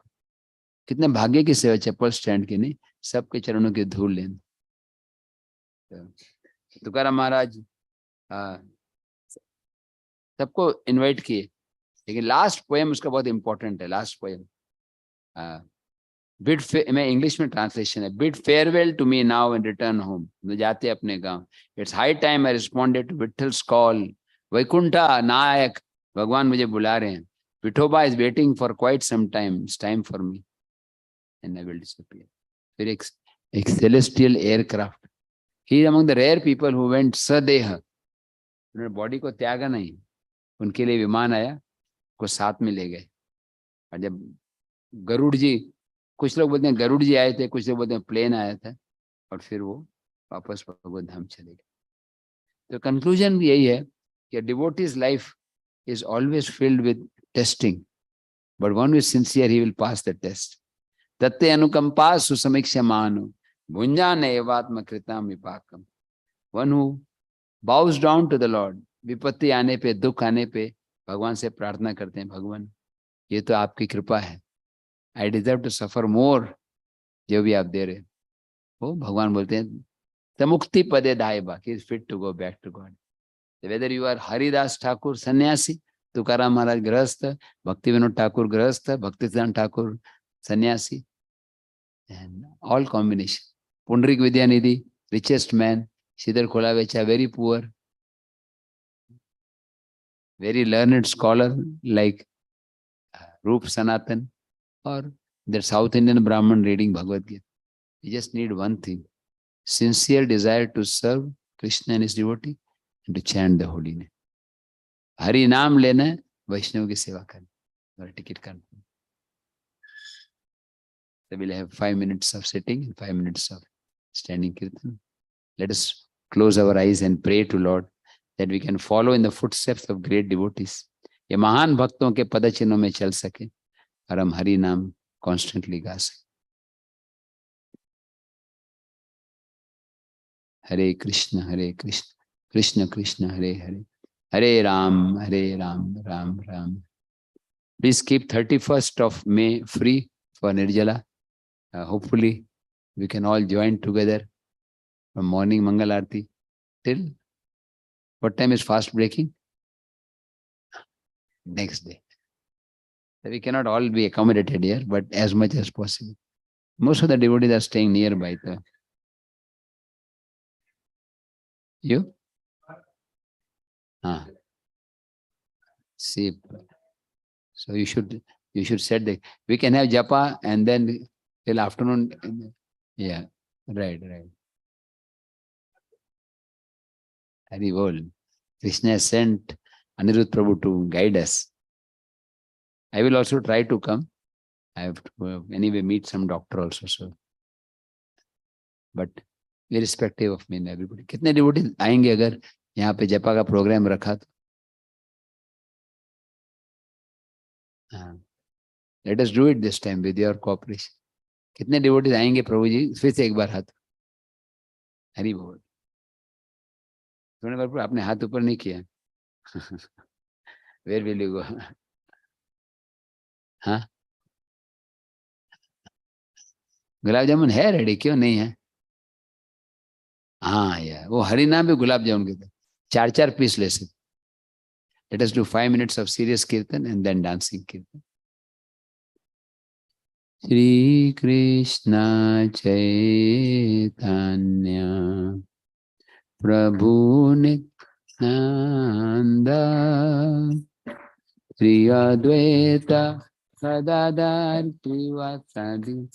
कितने भाग्य की सेवा, चप्पल स्टैंड की नहीं, सबके चरणों की धूल लेना. तुकाराम महाराज सबको इनवाइट किए, लेकिन लास्ट पोएम उसका बहुत इंपॉर्टेंट है. लास्ट पोएम बिड, मैं इंग्लिश में ट्रांसलेशन है, bid farewell to me now and return home. जाते अपने गांव. It's high time I responded to Vithal's call. Vaikuntha Nayak, भगवान मुझे बुला रहे हैं. Vithoba is waiting for quite some time, it's time for me and I will disappear. फिर एक celestial aircraft, he is among the rare people who went सदेह, उन्होंने body को त्यागा नहीं, उनके लिए विमान आया, को साथ में ले गए. और जब गरुड़ जी, कुछ लोग बोलते हैं गरुड़ जी आए थे, कुछ लोग बोलते हैं प्लेन आया था, और फिर वो वापस भगवत धाम चले गए. तो कंक्लूजन यही है कि devotees life is always filled with testing, but one is sincere, he will pass the test. तत्ते अनुकंपा सुसमीक्षमानु भुंजान एवात्म कृताम विपाकम. One who bows down to the lord, विपत्ति आने पे, दुख आने पे भगवान से प्रार्थना करते हैं, भगवान ये तो आपकी कृपा है, आई डिजर्व टू सफर मोर, जो भी आप दे रहे हो. भगवान बोलते हैं तमुक्ति पदे दायबा, he is fit to go back to God. Whether you are Haridas Thakur सन्यासी, तुकाराम महाराज गृहस्थ, भक्ति विनोद ठाकुर गृहस्थ, भक्ति सिद्धांत ठाकुर सन्यासी, and all combination. Pundrik Vidyanidhi, richest man. Sridhar Kholavecha, very poor. Very learned scholar like Rup Sanatan, or the South Indian Brahmin reading Bhagavad Gita. You just need one thing: sincere desire to serve Krishna and his devotee and to chant the holy name. Hari Naam lena, Vaishnav ki seva karna. Or ticket confirm. So we'll have 5 minutes of sitting and 5 minutes of standing kirtan. Let us close our eyes and pray to Lord that we can follow in the footsteps of great devotees. ये महान भक्तों के पद चिन्हों में चल सके और हम हरि नाम कॉन्स्टेंटली गा सके. हरे कृष्ण कृष्ण कृष्ण हरे हरे, हरे Ram Ram Ram. Please keep 31st of May free for Nirjala. Hopefully we can all join together from morning Mangal Aarti till what time is fast breaking? Next day. So we cannot all be accommodated here, but as much as possible. Most of the devotees are staying nearby. You? See, so you should set the, we can have japa and then till afternoon. Yeah, right. Hari Bol. Krishna has sent Anirudh Prabhu to guide us. I will also try to come. I have to anyway meet some doctor also. So, but irrespective of me and everybody. कितने devotees आएंगे अगर यहाँ पे जपा का programme रखा तो? Let us do it this time with your cooperation. कितने devotees आएंगे प्रभु जी? फिर से एक बार हाथ. हरि बोल. आपने हाथ ऊपर नहीं किया. Where will you go? हाँ? गुलाब जामुन है रेडी, क्यों नहीं है? हाँ यार, वो हरी नाम भी गुलाब जामुन के थे, 4-4 पीस ले सकते। Let us do 5 minutes of serious kirtan and then dancing kirtan. Shri Krishna Chaitanya Prabhu Nityananda Shri Advaita Gadadhar Srivasadi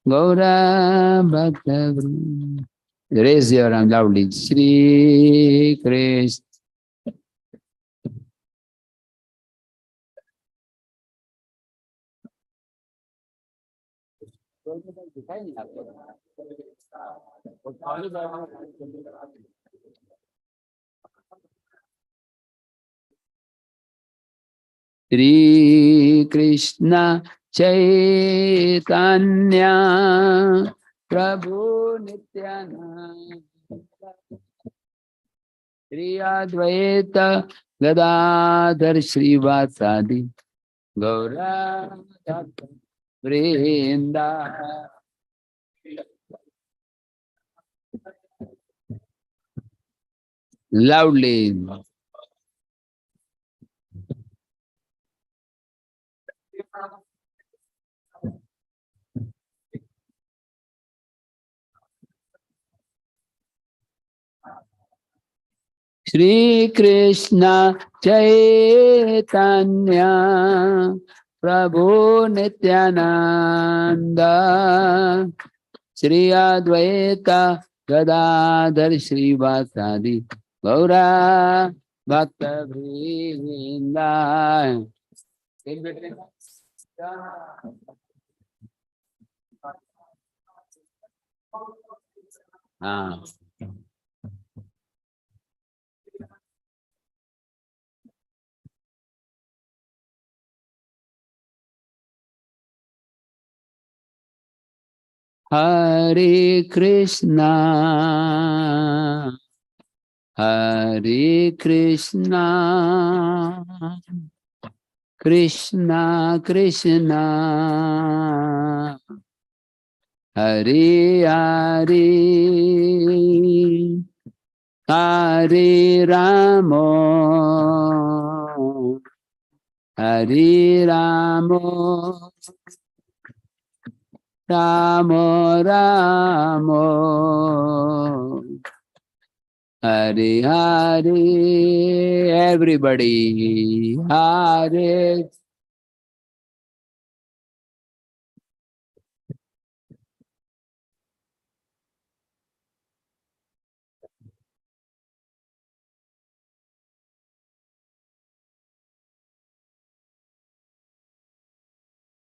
Gaura Bhakta Vrinda. Raise your arm loudly. Shri Krishna. Shri Krishna Chaitanya Prabhu Nityananda Shri Advaita Gadadhar Srivasadi Gaura Bhakta Vrinda. Loudly. Shri Krishna Chaitanya Prabhu Nityananda Shri Advaita Gadadhar Srivasadi Gaura Bhakta Vrinda. हाँ, Hare Krishna, Hare Krishna, Krishna Krishna, Hare Hare, Hare Ramo, Hare Ramo, Ramo Ramo, Hare Hare. Everybody, Hare.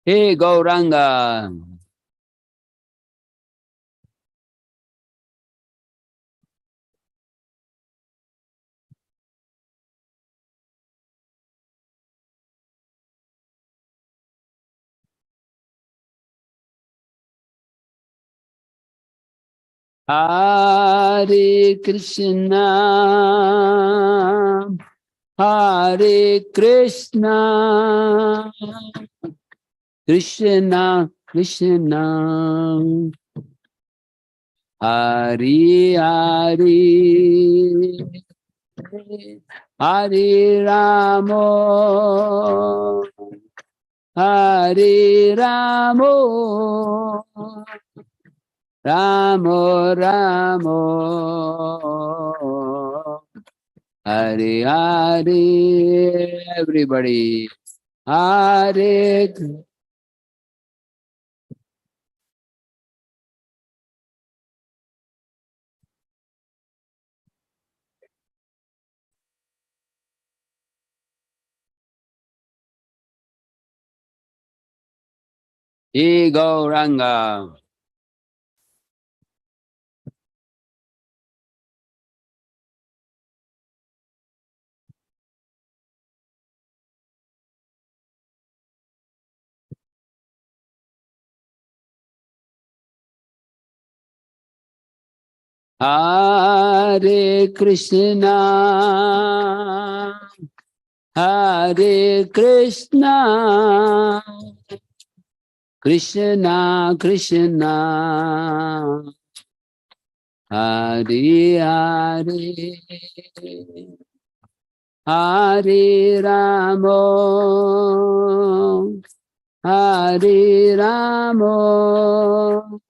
Hey Gauranga. Hare Krishna, Hare Krishna, Krishna Krishna, Hare Hare, Hare Ramo, Hare Ramo, Ramo Ramo, Hare Hare. Everybody, Hare. He Gauranga. Hare Krishna, Hare Krishna, Krishna Krishna Hare Hare Hare Ramo Hare Ramo